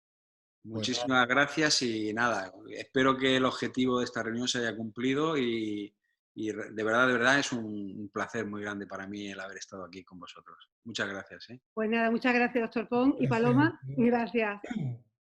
Muchísimas gracias y nada, espero que el objetivo de esta reunión se haya cumplido y de verdad es un placer muy grande para mí el haber estado aquí con vosotros. Muchas gracias. Pues nada, muchas gracias, doctor Pons y Paloma, gracias.